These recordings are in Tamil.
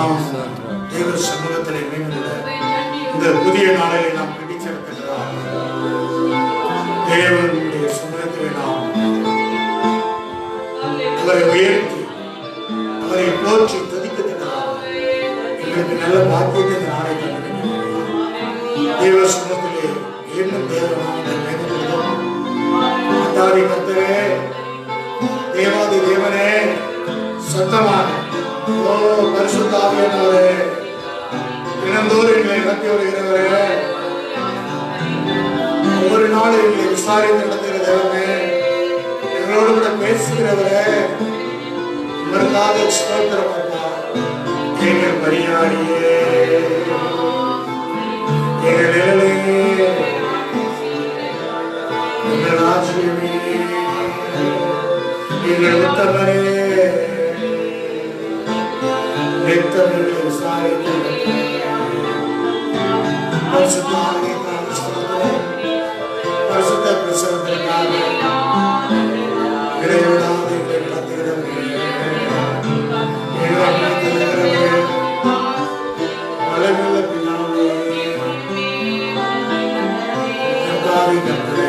நாம் தேவ சமூகத்திலே மீண்டும் இந்த புதிய நாளிலே நாம் பிடிச்சிருக்கிறார். தேவனுடைய சமூகத்திலே நாம் அவரை உயர்த்தி அவரை போற்றி துதிக்கிறதுனால எங்களுக்கு நல்ல பாக்கியத்தை இந்த நாளை தந்திருக்கிறார். தேவ சமூகத்திலே இன்னும் தேவனாக மாதாரி கர்த்தரே, தேவாதி தேவனே, சத்தமாக ஓ பரிசுத்த ஆவியானவரே, தினந்தோறும் எங்களை நடத்தி வருகிறவரே, ஒவ்வொரு நாளும் எங்களை விசாரித்து நடத்துகிற தேவனே, எங்களோடு கூட பேசுகிறவரே, உங்களுக்காக ஸ்தோத்திரம் அப்பா. எங்கள் பரியாரியே, எங்கள் நிழலே, எங்கள் ஆசிரியமே, எங்கள் உத்தமரே, நித்தமிழ் விசாரித்து பரிசுத்த ஆவியினால் ஸ்தோத்திரம். பரிசுத்த பிரசன்னத்திற்காக இடைவிடாத எங்களை நடத்துகிறவரே, எங்களை நடத்துகிறவரே, வளமுள்ள பிதாவே, கர்த்தாவே, கர்த்தரே,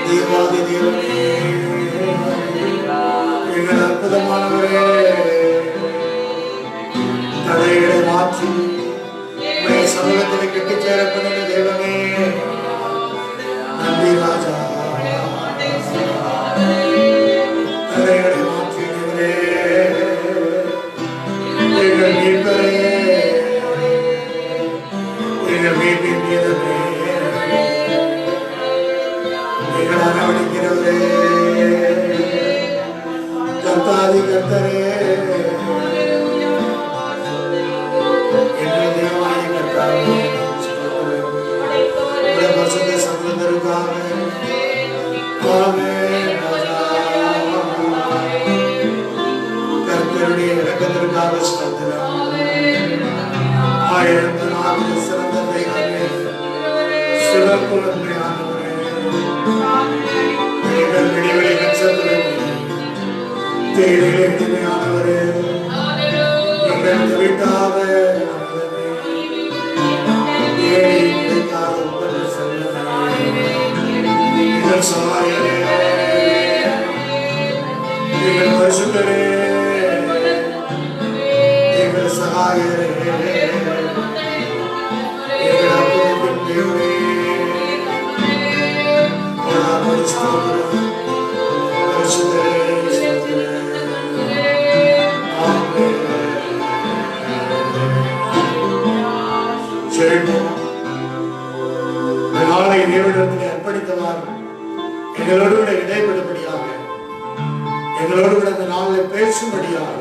தேவாதி தேவனே, எங்கள் அற்புதமானவரே, தடைகளை மாற்றி சமூகத்தில் கெட்டி சேரப்படுகிற தேவனே, நன்றி ராஜா. தடைகளை மாற்றினவரே, எங்கள் மீட்பரே, எங்கள் மீட்பின் மீதமே, எங்கள் அரவணைக்கிறவரே, கர்த்தாதி கர்த்தரே, எங்கள் தேவாய கர்த்தாவே, உடைய பரிசுத்த சமூகத்திற்காக கர்த்தருடைய இரக்கத்திற்காக ஸ்தோத்திரம். ஆயிரம் நாளில் சிறந்த தெய்வமே, சிறப்பு நன்மையானவரே, எங்கள் விடிவெளி நட்சத்திரமே, தேடிலே இனிமையானவரே, எங்கள் தவிட்டாத ஏழை கிடைக்காத உங்கள் செல்வமே, எங்கள் சகாயரே, எங்கள் பரிசுத்தரே, எங்கள் சகாயரே, எங்கள் அற்புதத்தின் தேவனே, பரிசுத்தரே, நாளை தேவனிடத்தில் அர்ப்பணித்தவாறு எங்களோடு கூட இடைபடும்படியாக, எங்களோடு கூட இந்த நாளில் பேசும்படியாக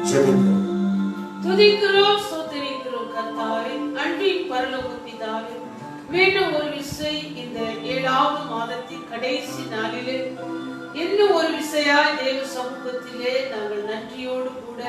ஜெபிக்கிறோம். துதிக்கிறோம், ஸ்தோத்திரிக்கிறோம் கர்த்தாவே. அன்பின் பரலோக பிதாவே, மீண்டும் ஒரு விசை இந்த 7வது மாதத்தின் கடைசி நாளிலே இன்னும் ஒரு விசையாய் தேவ சமூகத்திலே நாங்கள் நன்றியோடு கூட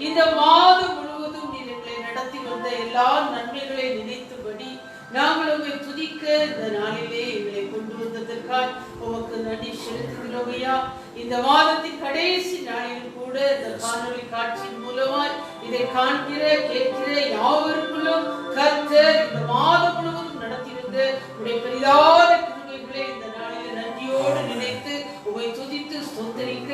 இந்த மாதம் முழுவதும் நீர் எங்களை நடத்தி வந்த எல்லா நன்மைகளை நினைத்தபடி நாங்கள் உம்மை துதிக்க இந்த நாளிலே எங்களை கொண்டு வந்ததற்காக உமக்கு நன்றி செலுத்துகிறோம் ஐயா. இந்த மாதத்தின் கடைசி நாளில் கூட இந்த காணொளி காட்சியின் மூலமாய் இதை காண்கிற கேட்கிற யாவருக்குள்ளும் கர்த்தர் இந்த மாதம் முழுவதும் நடத்தி வந்த உடைய பெரிதான கிருபைகளை இந்த நாளில் நன்றியோடு நினைத்து உம்மை துதித்து ஸ்தோத்திரிக்க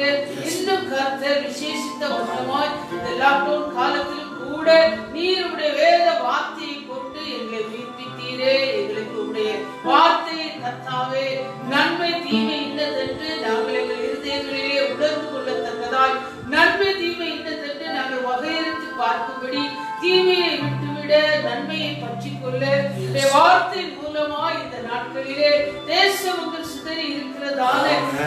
இன்னும் கர்த்தர் விசேஷித்த வண்ணமாய் இந்த லாக்டவுன் காலத்திலும் கூட நீர் உடைய வேத வார்த்தையை கொண்டு எங்களை உயிர்ப்பித்தீரே. எங்களுக்கு உடைய வார்த்தையை கர்த்தாவே நன்மை தீமை இன்னதென்று நாங்கள் எங்கள் இருதயங்களிலே உணர்ந்து கொள்ளத்தக்கதாய், நன்மை தீமை இன்னதென்று நாங்கள் வகையறுத்து பார்க்கும்படி, தீமையை விட்டுவிட நன்மையை பற்றிக் கொள்ள வார்த்தை மூலமாய் இந்த நாட்களிலே தேச மக்கள் சிதறி இருக்கிறதான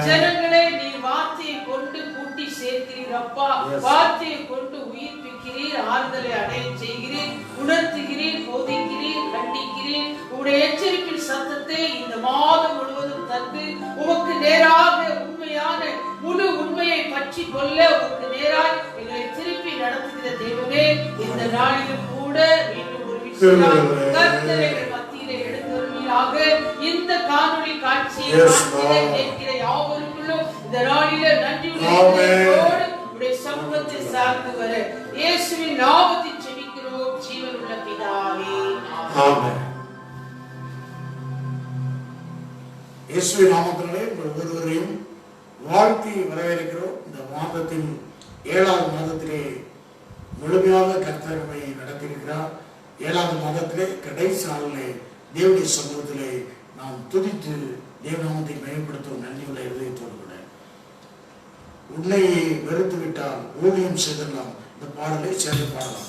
ஜனங்களை நீர் வார்த்தையை கொண்டு கூட்டி சேர்க்கிறீர் அப்பா. வார்த்தையை கொண்டு உயிர்ப்பிக்கிறீர், ஆறுதலை அடைய செய்கிறீர், உணர்த்துகிறீர், போதிக்கிறீர், கண்டிக்கிறீர். உங்களுடைய எச்சரிப்பின் சத்தத்தை இந்த மாதம் முழுவதும் தந்து உமக்கு நேராக உண்மையான முழு உண்மையை பற்றி கொள்ள உமக்கு நேராக எங்களை திருப்பி நடத்துகிற தேவனே, இந்த நாளிலும் கூட மீண்டும் ஒரு விஷயம் கர்த்தரை மத்தியிலே எடுத்துவீராக. இந்த காணொளி காட்சியை கேட்கிற யாவருக்குள்ளும் இந்த நாளிலே நன்றியோடு உடைய சமூகத்தில் சார்ந்து வர இயேசுவின் நாமத்தில் ஜெபிக்கிறோம் ஜீவனுள்ள பிதாவே. ஆமென். இயேசுவின் நாமத்தினாலே உங்கள் ஒவ்வொருவரையும் வாழ்த்தி வரவேற்கிறோம். இந்த மாதத்தின் 7வது மாதத்திலே முழுமையாக கர்த்தர் நடத்தியிருக்கிறார். 7வது மாதத்திலே கடைசி நாளிலே தேவனுடைய சமூகத்திலே நாம் துதித்து தேவநாமத்தை மேம்படுத்தும் நன்றியுள்ள இருதயத்தோடு கூட உன்னை வெறுத்து விட்டால் ஊழியம் செய்தலாம். இந்த பாடலை சேர்ந்து பாடலாம்.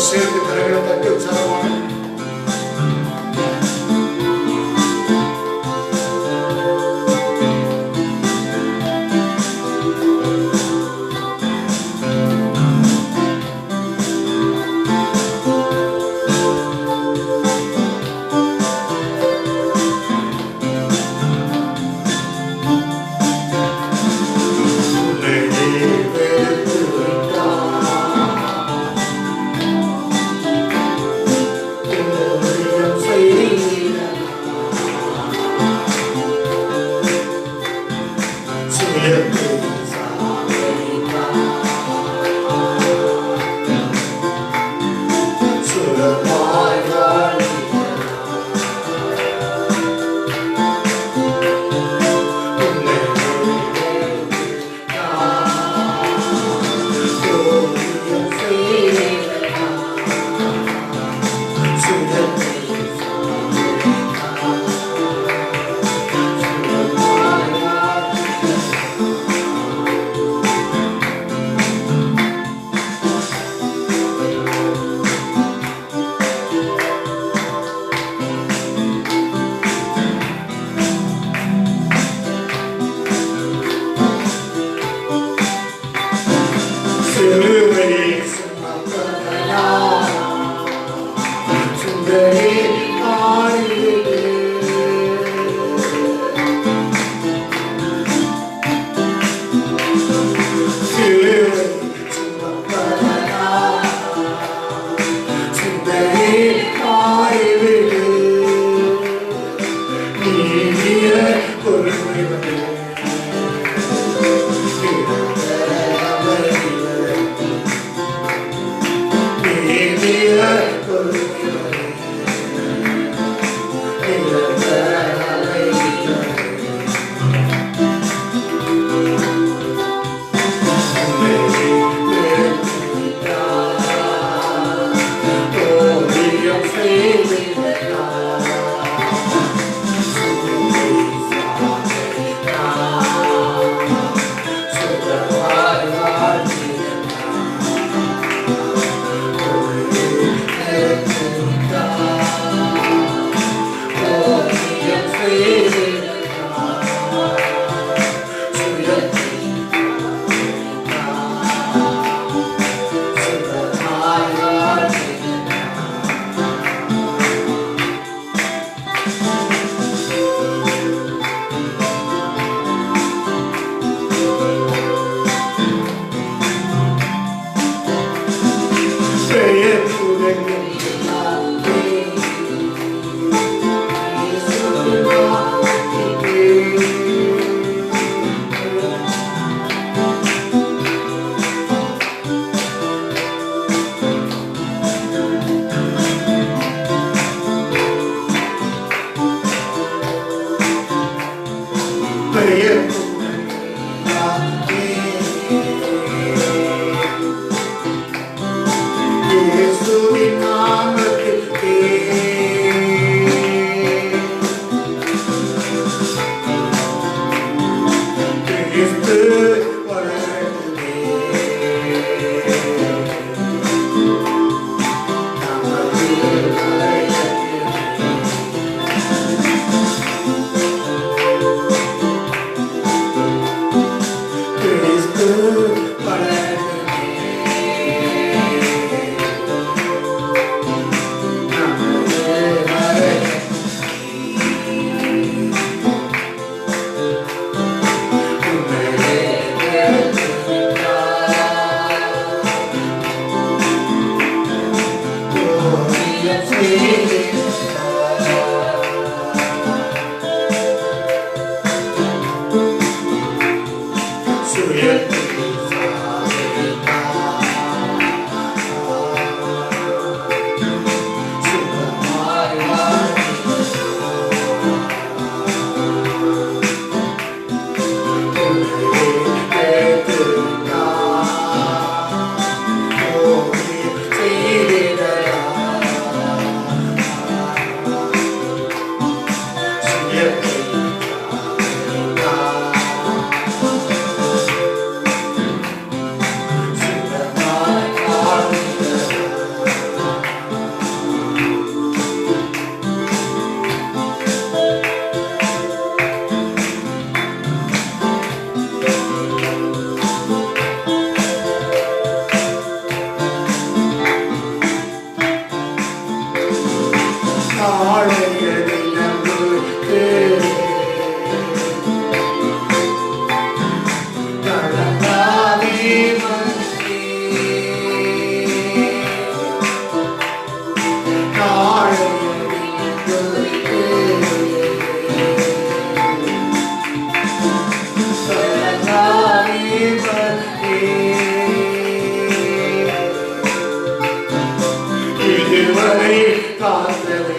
சேர்ந்து கரங்களை தட்டி உற்சாகமாக இதுவரை காத்தவை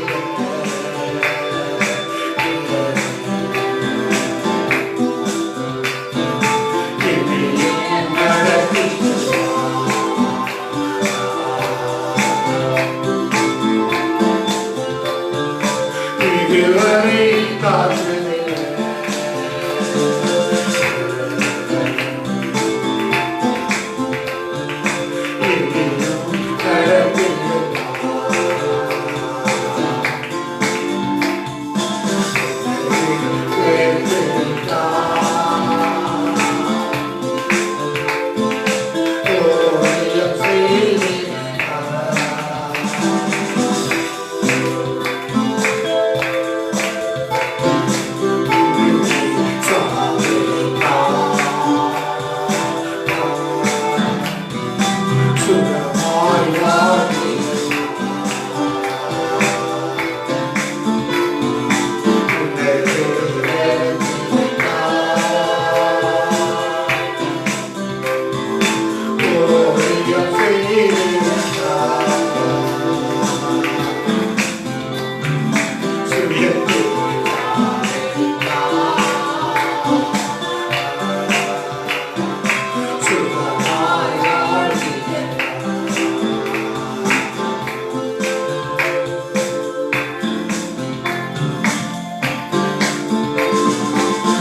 இதுவரை காத்தவை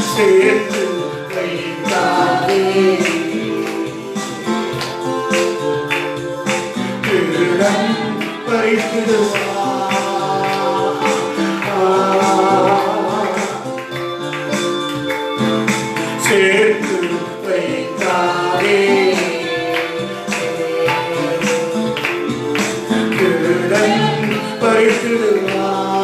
சேர்த்து வைத்தாரே திருடன் பறித்திடுவார் சேர்த்து வைத்தாரே திருடன் பறித்திடுவார்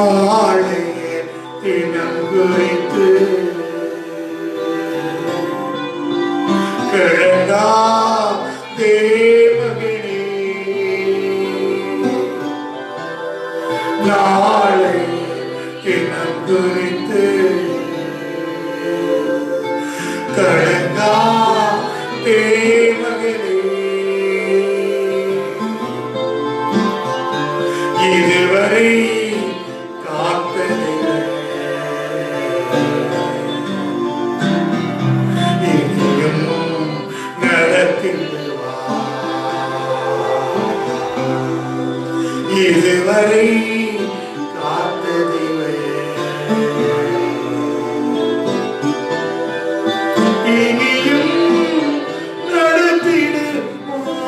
நாளைய தினம் குறித்து கிழங்கா தேவகினே நாளை தினம் குறித்து கிழங்கா தேவகினே இதுவரை காத்ததில்லை இனியும் நடத்திடுவா இதுவரை காத்ததில்லை இனியும் நடத்திடுவா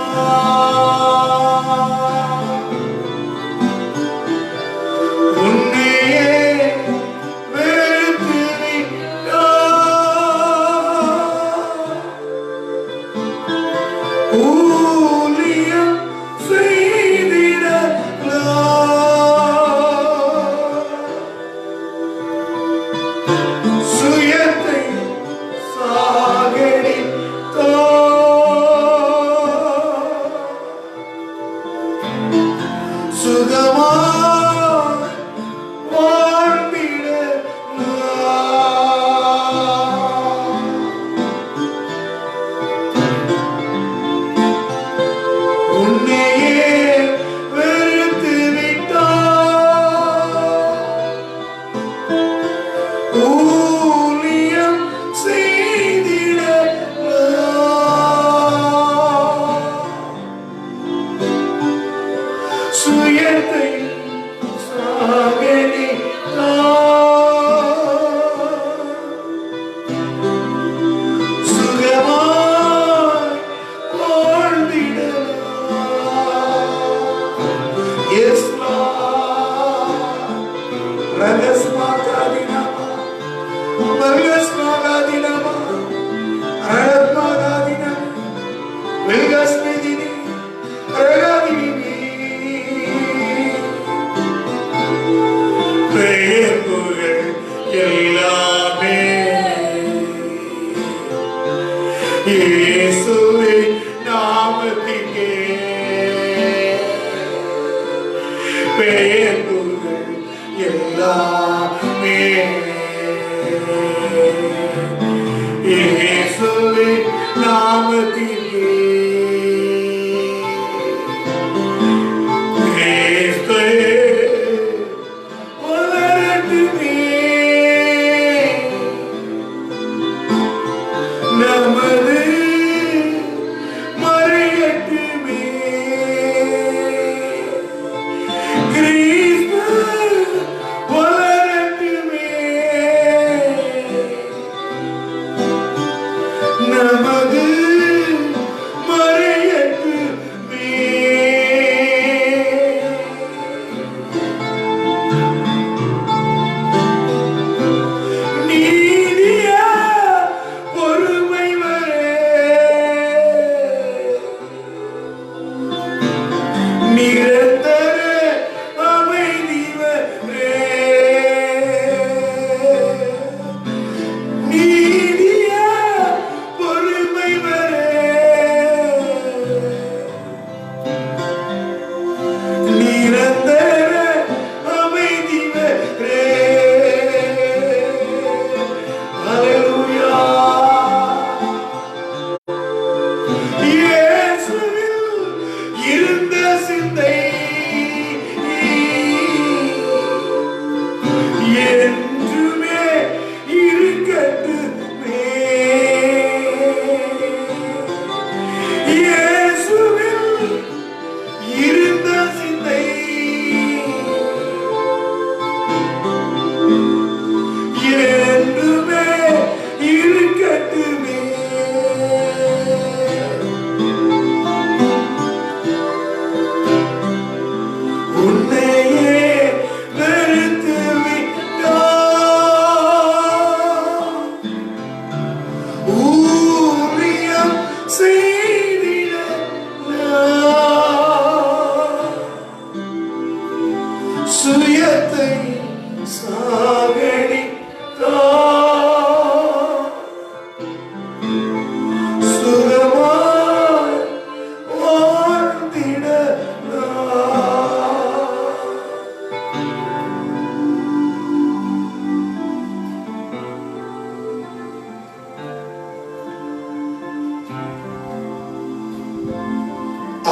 சுயத்தை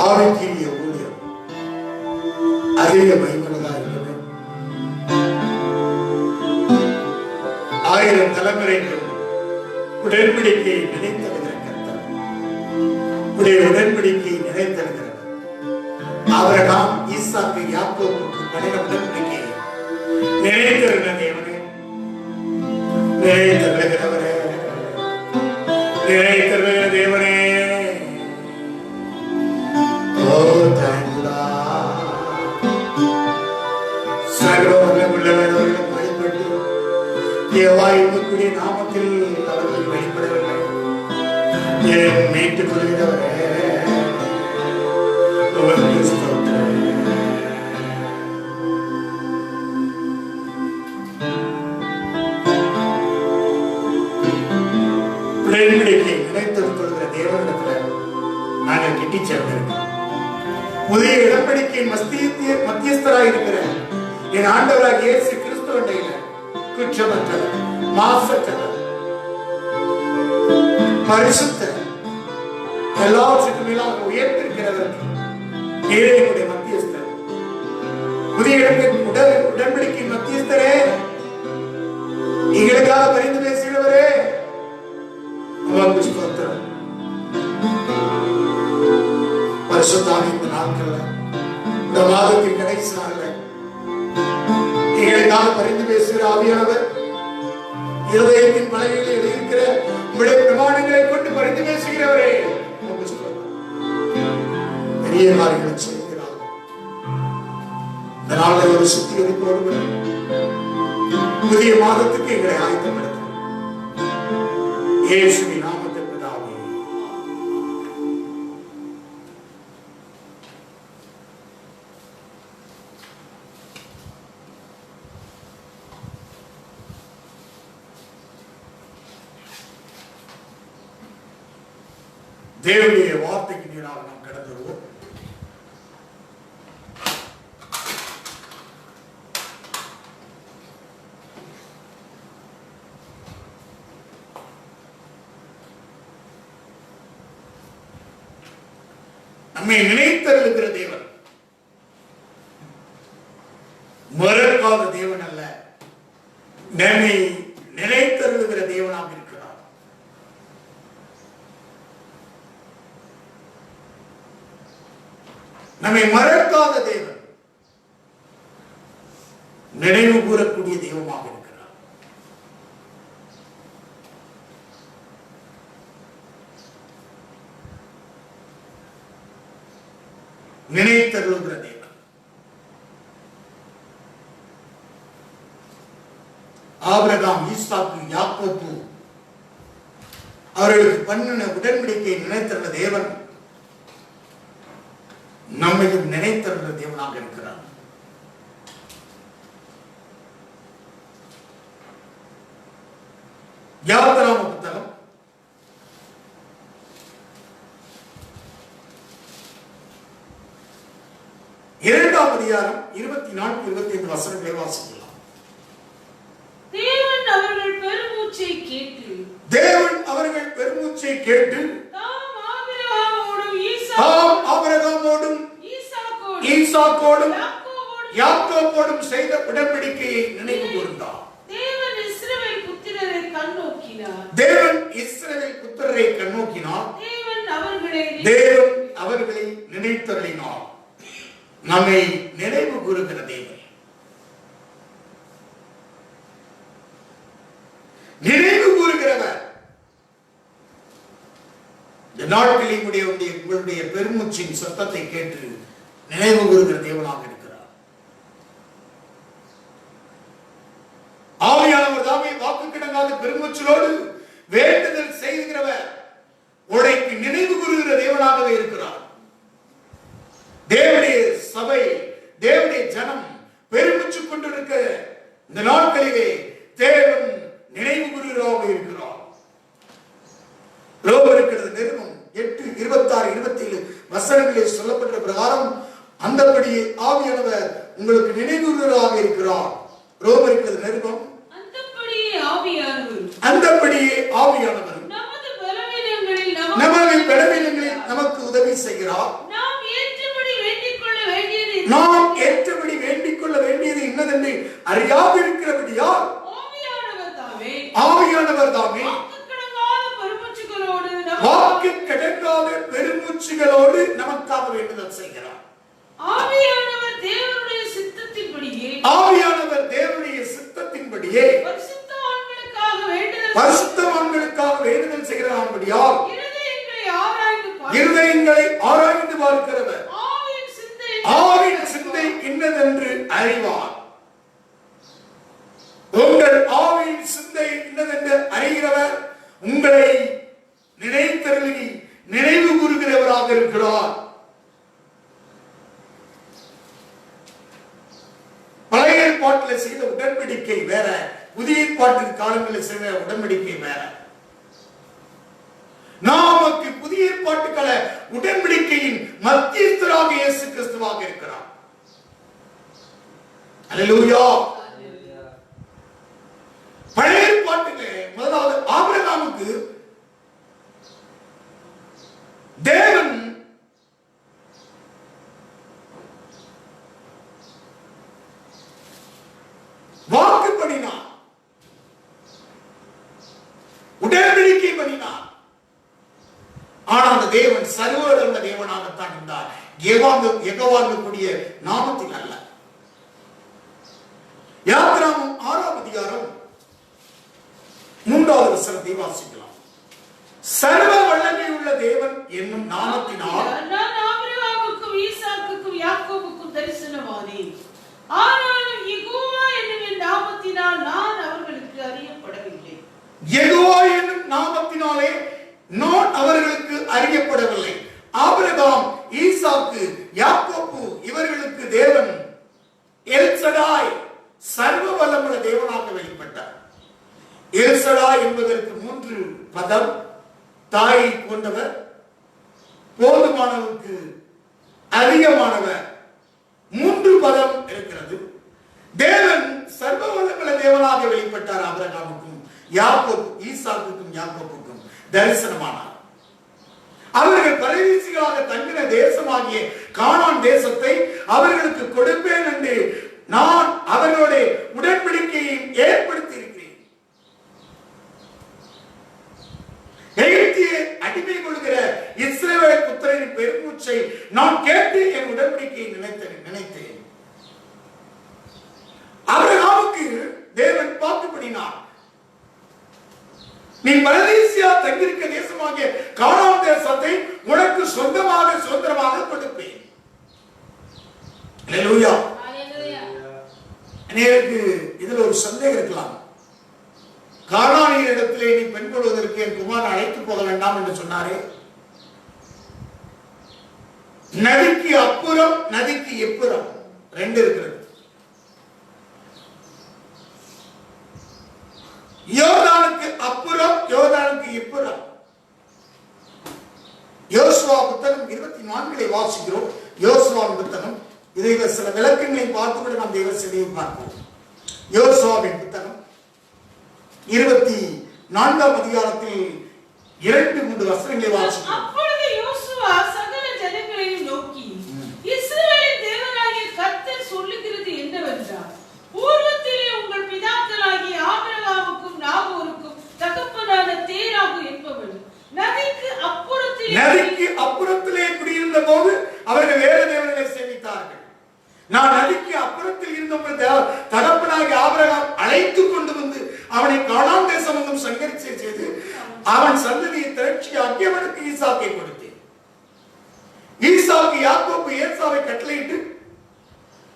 ஆவிக்குரிய ஊழியம் அதிக பயனுள்ளதாக இருக்கிறது. 1000 தலைமுறைகள் உடன்படிக்கையை நினைத்தெழுகிற கர்த்தர், உடைய நினைத்தெழுகிறவர். ஆபிரகாம், ஈசாக்கு, யாக்கோபுக்கு பண்ணின உடன்படிக்கையை நினைத்தெழுகிற தேவனே, நினைத்தெழுகிறவரே, நினைத்தெழுகிற தேவனே. வாயுக்குரிய நாமத்தில் அவர்கள் வெளிப்படவில்லை. என் மீட்டுக் கொள்கிறவரே, நினைத்துக் கொள்கிற தேவனிடத்தில் நாங்கள் கிட்டி சேர்ந்திருக்கிறோம். புதிய உடன்படிக்கையின் மத்தியஸ்தராக இருக்கிற என் ஆண்டவராக இயேசு கிறிஸ்துவின் குற்றமற்றவர், மாசற்றவர், பரிசுத்தர், எல்லாவற்றுக்கும் மேலாக உயர்ந்திருக்கிறவர் என்னுடைய மத்தியஸ்தர். புதிய உடன்படிக்கையின் மத்தியஸ்தரே, எங்களுக்காக பரிந்து பேசுகிறவரே, பரிசுத்தான இந்த நாட்கள்ல, இந்த மாதத்தின் கடைசி நாள்ல எங்களுக்காக பரிந்து பேசுகிற ஆவியானவர், இருதயத்தின் பலகையில் எழுதியிருக்கிற உங்களுடைய பிரமாணங்களை கொண்டு பரிந்து பேசுகிறவரே, பெரிய காரியங்களை செய்கிறார். இந்த நாளில் ஒரு சுத்திகரிப்போடு புதிய மாதத்துக்கு எங்களை ஆயத்தப்படுத்தும் இயேசுவின் நாமத்தில் பிதாவே. தேவனுடைய வார்த்தைக்கு நேராக நாம் கடந்து வருவோம். நம்மை நினைத்தருளுகிற தேவன் மறக்காத தேவன் அல்ல, நம்மை நினைத்தருளுகிற தேவனாக இருக்கிறார். நம்மை மறக்காத தேவன், நினைவு கூறக்கூடிய தெய்வமாக இருக்கிறார். நினைத்தருளுகிற தேவன். ஆபிரகாம், ஈசாக்கு, யாக்கோபு அவர்களுக்கு பண்ணின உடன்படிக்கையை நினைத்தருள தேவன் நம்மையும் நினைத்தருள தேவனாக இருக்கிறார். யாத்திராம புத்தகம் 2ஆம் அதிகாரம் 24-25 வசனங்களை வாசிக்கலாம். தேவன் அவர்கள் பெருமூச்சை கேட்டு ஆபிரகாமோடும் ஈசாக்கோடும் யாக்கோபோடும் செய்த உடன்படிக்கையை நினைவு கூர்ந்தார். தேவன் இஸ்ரவேல் புத்திரரை கண்ணோக்கினார். தேவன் அவர்களை நினைத்தருளினார். நம்மை நினைவு கூறுகிற தேவன், நினைவு கூறுகிறவர். இந்த நாட்களில் உங்களுடைய பெருமூச்சின் சத்தத்தை கேட்டு நினைவு கூறுகிற தேவனாக இருக்கிறார். ஆவியானவர் தாமே வாக்கு கிடங்காத பெருமூச்சலோடு வேண்டுதல் செய்கிறவர், உடைக்கு நினைவு கூறுகிற தேவனாகவே இருக்கிறார். தேவனுடைய சபை, தேவனுடைய ஜனம் பெருமிச்சு கொண்டிருக்க இந்த நாட்களிலே தேவன் நினைவு கூறுகிறவராக இருக்கிறார். ரோமருக்கு நிருபம் 8:26-27 வசனங்களிலே சொல்லப்பட்ட பிரகாரம் அந்தபடியே ஆவியானவர் உங்களுக்கு நினைவு கூறுகிறவராக இருக்கிறார். ரோமருக்கு நிருபம் அந்தபடியே ஆவியானவர் நமது பலவீனங்களில் நமக்கு உதவி செய்கிறார். நாம் ஏற்றபடி வேண்டிக் கொள்ள வேண்டியது இன்னதென்று அறியாதிருக்கிறபடியால் ஆவியானவர் தாமே வாக்கு கடங்காத பெருமூச்சுகளோடு நமக்காக வேண்டுதல் செய்கிறார். ஆவியானவர் தேவனுடைய சித்தத்தின்படியே பரிசுத்தவான்களுக்காக வேண்டுதல் செய்கிறான்படியால் இருதயங்களை ஆராய்ந்து பார்க்கிறவர் ஆவியின் சிந்தை இன்னதென்று அறிவார். உங்கள் ஆவியின் சிந்தை இன்னதென்று அறிகிறவர் உங்களை நினைத்தருளி நினைவு கூறுகிறவராக இருக்கிறார். பழைய ஏற்பாட்டில் செய்த உடன்படிக்கை வேற, புதிய ஏற்பாட்டின் காலங்களில் செய்த உடன்படிக்கை வேற. நமக்கு புதிய ஏற்பாட்டுக்கால உடன்படிக்கையின் மத்தியஸ்தராக இயேசு கிறிஸ்துவாக இருக்கிறார். அல்லேலூயா. பழைய ஏற்பாட்டிலே முதலாவது ஆபிரகாமுக்கு தேவன் வாக்கு பண்ணினார், உடன்படிக்கை பண்ணினார். ஆனால் அந்த தேவன் சர்வவல்லமை தேவனாகத்தான் இருந்தார், யெகோவாங்கக்கூடிய நாமத்தில் அல்ல. யாத்திராகமம் 6ஆம் அதிகாரம் 3வது வசனத்தை வாசிக்கலாம். சர்வ வல்லமை உள்ள தேவன் என்னும் நாமத்தினால் நான் ஆபிரகாமுக்கும் ஈசாக்குக்கும் யாக்கோபுக்கும் தரிசனமானேன். ஆனாலும் யெகோவா என்னும் நாமத்தினால் நான் அவர்களுக்கு அறியப்படவில்லை. யெகோவா என்னும் நாமத்தினாலே நான் அவர்களுக்கு அறியப்படவில்லை. ஆபிரகாம், ஈசாக்கு, யாக்கோபு இவர்களுக்கு தேவன் எல் சடாய் சர்வ வல்லமுள்ள தேவனாக வெளிப்பட்டார். எல் சடாய் என்பதற்கு 3 பதம். தாயை கொண்டவர், போதுமானவருக்கு அதிகமானவர், 3 பதம் இருக்கிறது. தேவன் சர்வ வல்லமுள்ள தேவனாக வெளிப்பட்டார். ஆபிரகாமுக்கும் யாக்கோபு, ஈசாக்குக்கும் யாக்கோபுக்கும் தரிசனமானார். அவர்கள் பரதேசிகளாக தங்கின தேசமாகிய கானான் தேசத்தை அவர்களுக்கு கொடுப்பேன் என்று நான் அவர்களுடைய உடன்படிக்கையை ஏற்படுத்தி இருக்கிறேன். எகிப்திய அடிமை கொள்கிற இஸ்ரவேல் புத்திரரின் பெருமூச்சை நான் கேட்டு என் உடன்படிக்கையை நினைத்தேன். ஆபிரகாமுக்கு தேவன் வாக்கு பண்ணினார், நீ பரதேசியா தங்கியிருக்க தேசமாகிய கானான் தேசத்தை உனக்கு சுதந்திரமாக கொடுப்பேன். அல்லேலூயா. எனக்கு இதுல ஒரு சந்தேகம் இருக்கலாம். கானானியர் இடத்திலே நீ பெண் கொள்வதற்கு என் குமாரன் அழைத்து போக வேண்டாம் என்று சொன்னாரே. நதிக்கு அப்புறம் நதிக்கு எப்புறம் 2 இருக்கிறது. யோர்தானுக்கு அப்புறம் யோர்தானுக்கு இப்புறம். யோசுவா புத்தகம் 24 வாசிக்கிறோம். யோசுவாவின் புத்தகம், இதில் சில விளக்கங்களை பார்த்துவிட நாம் தேவ செய்தியை பார்ப்போம். யோசுவாவின் புத்தகம் 24ஆம் அதிகாரத்தில் 2-3 வசனங்களை வாசிக்கிறோம். அப்பொழுது யோசுவா சகல ஜனங்களையும் நோக்கி, இஸ்ரவேலின் தேவனாகிய கர்த்தர் சொல்லுகிறது என்னவென்றால், பூர்வத்திலே உங்கள் பிதாக்களாகிய ஆபிரகாமுக்கும் நாகோருக்கும் தகப்பனான தேராகு என்பவன் நதிக்கு அப்புறத்திலே குடியிருந்த போது அவர்கள் வேற தேவர்களை சேவித்தார்கள். நான் நதிக்கு அப்புறத்தில் இருந்தவர்கள் தகப்பனாகிய ஆபிரகாம் அழைத்து கொண்டு வந்து அவனை கானான் தேசம் எங்கும் சங்கரிச்சை செய்து அவன் சந்ததியை திரட்சியாக்கி அவனுக்கு ஈசாக்கை கொடுத்தேன். ஈசாக்கு யாக்கோபு ஏசாவை கட்டளையிட்டு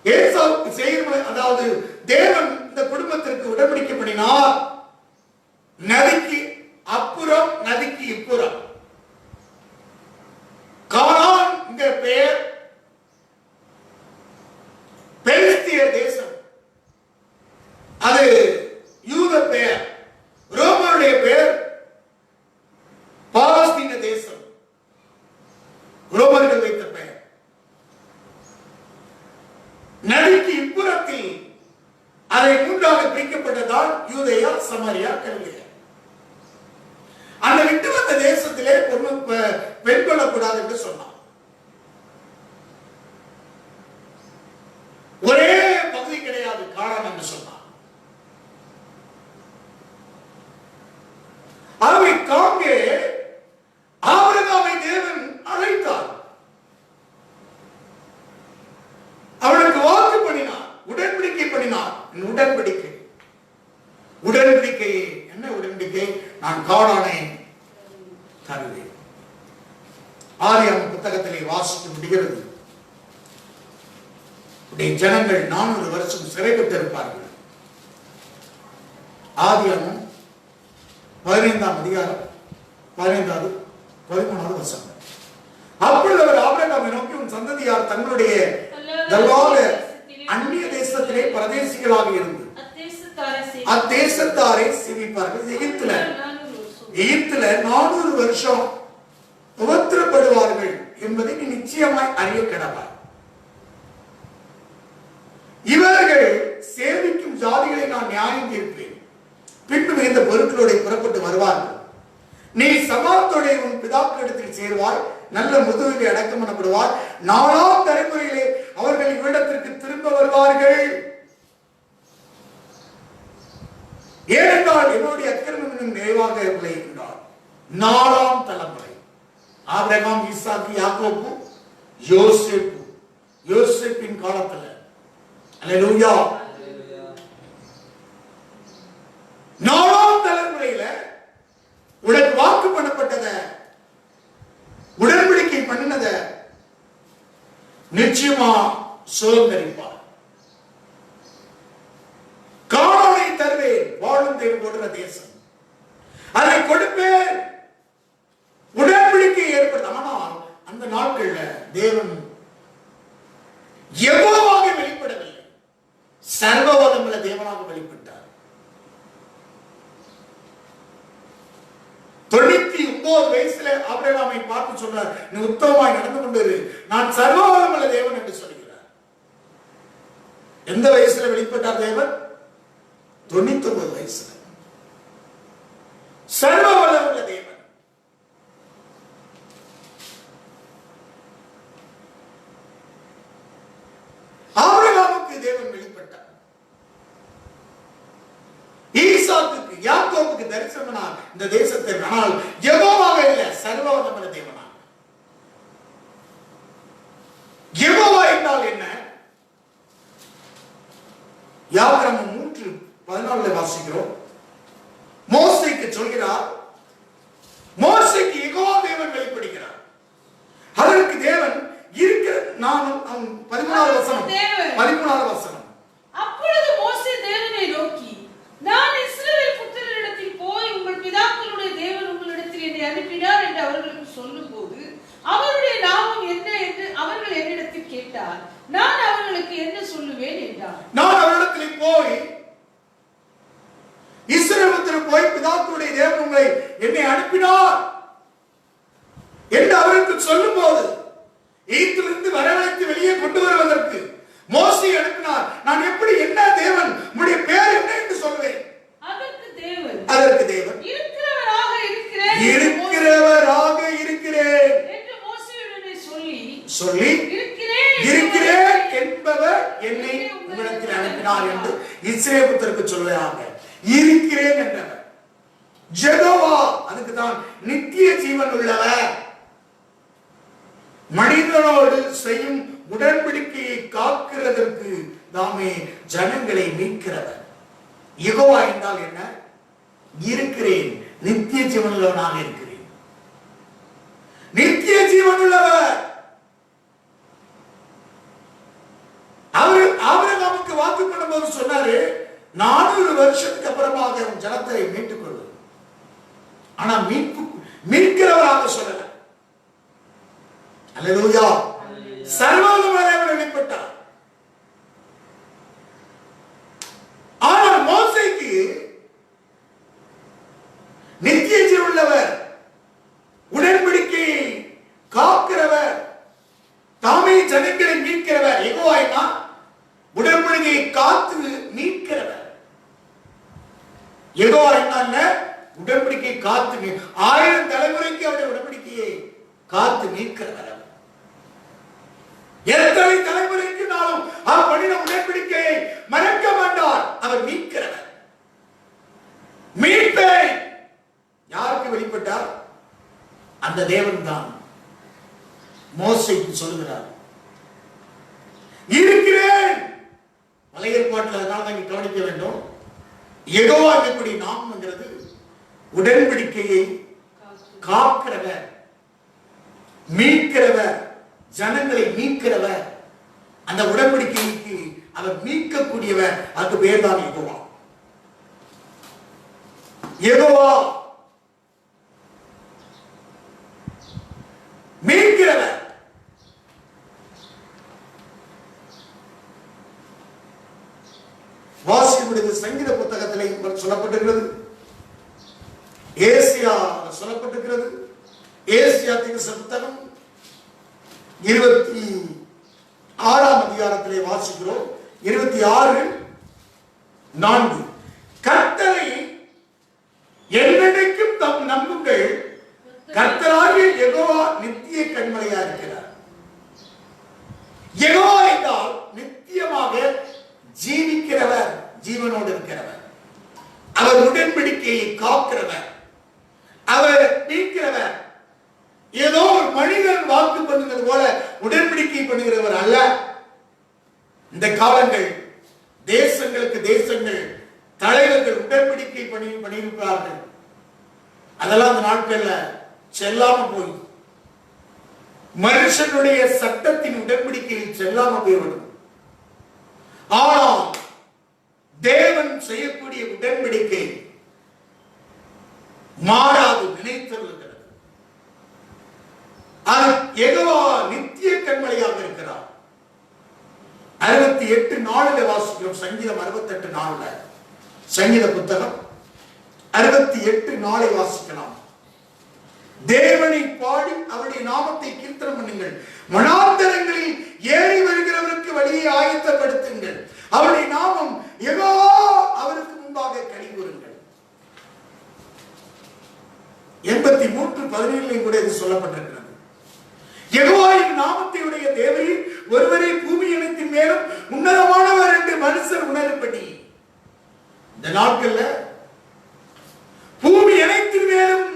ஏசாவுக்கு செய்கிற, அதாவது தேவன் இந்த குடும்பத்திற்கு உடன்படிக்கை பண்ணினார். நதிக்கு அப்புறம் நதிக்கு இப்புறம். கானான் என்கிற பெயர் பெலிஸ்தியர் தேசம். அது அதற்கு இப்புறத்தில் அதை மூன்றாக பிரிக்கப்பட்டதால் யூதேயா, சமாரியா, கலிலேயா. அந்த விட்டு வந்த தேசத்திலே பெண் கொள்ளக்கூடாது என்று சொன்னார். ஒரே பகுதி கிடையாது காணான் என்று சொன்னார். அவை காங்கே ஆபிரகாமை தேவன் அழைத்தார். அவனுக்கு வாக்கு பண்ணினார், உடன்படிக்கை பண்ணினார். உடன்படிக்கை என்ன உடன்படிக்கை? நான் கானானை தருவேன். ஆதியாகமம் புத்தகத்திலே வாசிக்க முடிகிறது. ஜனங்கள் 400 வருஷம் சிறைப்பட்டிருப்பார்கள். ஆதியாகமம் 15ஆம் அதிகாரம் 15வது 13வது வசனம். அப்பொழுது அவர் ஆபிரகாமை நோக்கி, உன் சந்ததியார் தங்களுடைய அந்நிய தேசத்திலே பரதேசிகளாக இருந்து அத்தேசத்தாரை சேவிப்பார்கள். எகிப்துல 400 வருஷம் உபத்திரப்படுவார்கள் என்பதை நீ நிச்சயமாய் அறிய கடவாய். இவர்கள் சேவிக்கும் ஜாதிகளை நான் நியாயம் தீர்ப்பேன். பின்பு மிகுந்த பொருட்களோட புறப்பட்டு வருவார்கள். நீ சமாத்தோட உன் பிதாக்களிடத்தில் சேருவாய், நல்ல முதுகிலே அடக்கம் பண்ணப்படுவார். 4ஆம் தலைமுறையிலே அவர்கள் இவ்விடத்திற்கு திரும்ப வருவார்கள். ஏனென்றால் என்னுடைய அக்கிரமம் நிறைவாக விளைகின்றார். 4ஆம் தலைமுறை ஆபிரகாம், ஈசாக்கு, யாக்கோபு, யோசேப்பு. யோசேப்பின் காலத்துல அல்லேலூயா 4ஆம் தலைமுறையில உனக்கு வாக்கு பண்ணப்பட்டத, உடன்படிக்கை பண்ணினத நிச்சயமா சுதந்திரிப்பார். கானானை தருவேன், வாழும் தேவன் கொடுக்கிற தேசம், அதை கொடுப்பேன். உடன்படிக்கை ஏற்படுத்த. ஆனால் அந்த நாட்கள்ல தேவன் எவ்வளவாக வெளிப்படவில்லை, சர்வவல்லமையுள்ள தேவனாக வெளிப்பட்டார். 99 வயசுல ஆபிரகாமை பார்த்து சொன்னார், நீ உத்தமமாய் நடந்து கொண்டிரு, நான் சர்வவல்லமையுள்ள தேவன் என்று சொல்கிறார். எந்த வயசுல வெளிப்பட்டார் தேவன்? 99 வயசுல. சர்வவல்லமையுள்ள தேவன். ஆபிரகாமுக்கு தேவன் வெளிப்பட்டார். ஈசாக்குக்கு, யாக்கோபுக்கு தரிசனமானார் இந்த தேசத்தை. ஆனால் யெகோவாக இல்ல, சர்வவல்லமையுள்ள தேவனா. யெகோவா என்றால் என்ன? யாத்திராகமம் 3:14 வாசிக்கிறோம். மோசேக்கு சொல்கிறார், மோசேக்கு யெகோவா தேவன் வெளிப்படுகிறார். அதற்கு தேவன் இருக்கிற நானும் 13வது வசனம். அப்பொழுது மோசே தேவனை நோக்கி, நான் இஸ்ரவேல் புத்திரரிடத்தில் போய் உங்கள் பிதாக்களுடைய தேவன் உங்களிடத்தில் என்னை அனுப்பினார் என்று அவர்களுக்கு சொல்லும்போது அவருடைய நாமம் என்ன என்று அவர்கள் என்னிடத்தில் கேட்டார். நான் அவர்களுக்கு என்ன சொல்லுவேன் என்றார். நான் அவரிடத்தில் போய் இஸ்ரவேல் போய் பிதாக்களுடைய தேவன் உங்களை என்னை அனுப்பினார் என்று அவருக்கு சொல்லும்போது, எகிப்திலிருந்து வரவழைத்து வெளியே கொண்டு வருவதற்கு மோசே அனுப்பினார். நான் எப்படி, என்ன தேவன், உம்முடைய பெயர் என்ன என்று சொல்வேன்? அதற்கு தேவன் இருக்கிறவராக இருக்கிறேன் என்று மோசேயுடனே சொல்லி இருக்கிறேன் என்பவர் என்னை உங்களிடத்தில் அனுப்பினார் என்று இஸ்ரவேல் புத்திரருக்கு சொல்லுவாங்க. இருக்கிறேன் என்றவர் யெகோவா. அதுக்கு தான் நித்திய ஜீவன் உள்ளவர், மனிதனோடு செய்யும் உடன்படிக்கையை காக்கிறதற்கு தாமே ஜனங்களை மீட்கிறவர். யெகோவா என்றால் என்ன? இருக்கிறேன், நித்திய ஜீவனுள்ளவனாக இருக்கிறேன். நித்திய ஜீவனுள்ளவர். அவர் ஆபிரகாமுக்கு வாக்கு பண்ணும்போது சொன்னாரு, 400 வருஷத்துக்கு அப்புறமாக உன் ஜனத்தை மீட்டுக் கொள்வது. ஆனா மீட்கிறவராக சொல்லல. அல்லேலூயா. சர்வவல்லமையுள்ள வெளிப்பட்டார். ஆனால் மோசேக்கு நித்திய ஜீவனுள்ளவர், உடன்படிக்கையை காக்கிறவர், தாமே ஜனங்களை மீட்கிறவர். யெகோவா என்ன? உடன்படிக்கை உடன்படிக்கையை காத்து மீட்கிறவர். ஏதோ என்ன உடன்படிக்கை காத்து 1000 தலைமுறைக்கு அவருடைய உடன்படிக்கையை காத்து மீட்கிறவர். எத்தனை தலைமுறைக்கு நாளும் அவர் பண்ணின உடன்படிக்கையை மறக்க மாட்டார். அவர் மீட்கிறவர். மீட்பை யாருக்கு வெளிப்பட்டார்? அந்த தேவன் தான் மோசேக்கு சொல்லுகிறார், இருக்கிறேன். பழைய ஏற்பாட்டில் அதனால தான் கவனிக்க வேண்டும். யெகோவா எப்படி நாமங்கிறது உடன்படிக்கையை காக்கிறவர், மீட்கிறவர், ஜனங்களை மீட்கிறவர். அந்த உடன்படிக்கைக்கு அவர் மீட்கக்கூடியவர். அது பேர் தான் யெகோவா. யெகோவா மீட்கிறவர். வாசிக்கப்படுகிற சங்கீத புத்தகத்திலே சொல்லப்பட்டிருக்கிறது, ஏசியா சொல்லப்பட்டிருக்கிறது. ஏசியா தீர்க்க புத்தகம் 26ஆம் அதிகாரத்திலே வாசிக்கிறோம். 26:4 கர்த்தரை என்னென்னைக்கும் தம் நம்புங்கள், கர்த்தராகிய யெகோவா நித்திய கண்மலையா இருக்கிறார். யெகோவா என்றால் நித்தியமாக ஜீவிக்கிறவர், ஜீவனோடு இருக்கிறவர். அவர் உடன்படிக்கையை காக்கிறவர், அவர் மீட்கிறவர். ஏதோ ஒரு மனிதன் வாக்கு பண்ணுகிறது போல உடன்படிக்கை பண்ணுகிறவர் அல்ல. இந்த காலங்கள் தேசங்களுக்கு தேசங்கள் தலைவர்கள் உடன்படிக்கை பண்ணியிருப்பார்கள். அதெல்லாம் அந்த நாட்கள்ல செல்லாம போய் மனுஷனுடைய சட்டத்தின் உடன்படிக்கையில் செல்லாம போய்விடும். ஆனால் தேவன் செய்யக்கூடிய உடன்படிக்கை மாறாது, நினைத்திருக்கிறது. அது யெகோவா நித்திய கண்மலையாக இருக்கிறார். 68:4 வாசிக்கிறோம். சங்கீதம் 68:4 சங்கீத புத்தகம் 68:4 வாசிக்கலாம். தேவனை பாடி அவருடைய நாமத்தை கீர்த்தனம் பண்ணுங்கள், வனாந்தரங்களில் ஏறி வருகிறவருக்கு வழியை ஆயத்தப்படுத்துங்கள், அவருடைய நாமம் யெகோவா அவருக்கு முன்பாக கலிகூறுங்கள். 83:17 கூட இது சொல்லப்பட்டிருக்கிறது. யெகோவாவின் நாமத்தை உடைய தேவரீர் ஒருவரே பூமி அனைத்தின் மேலும் உன்னதமானவர் என்று மனுஷர் உணரும்படி. இந்த நாட்கள்ல பூமி அனைத்தின் மேலும்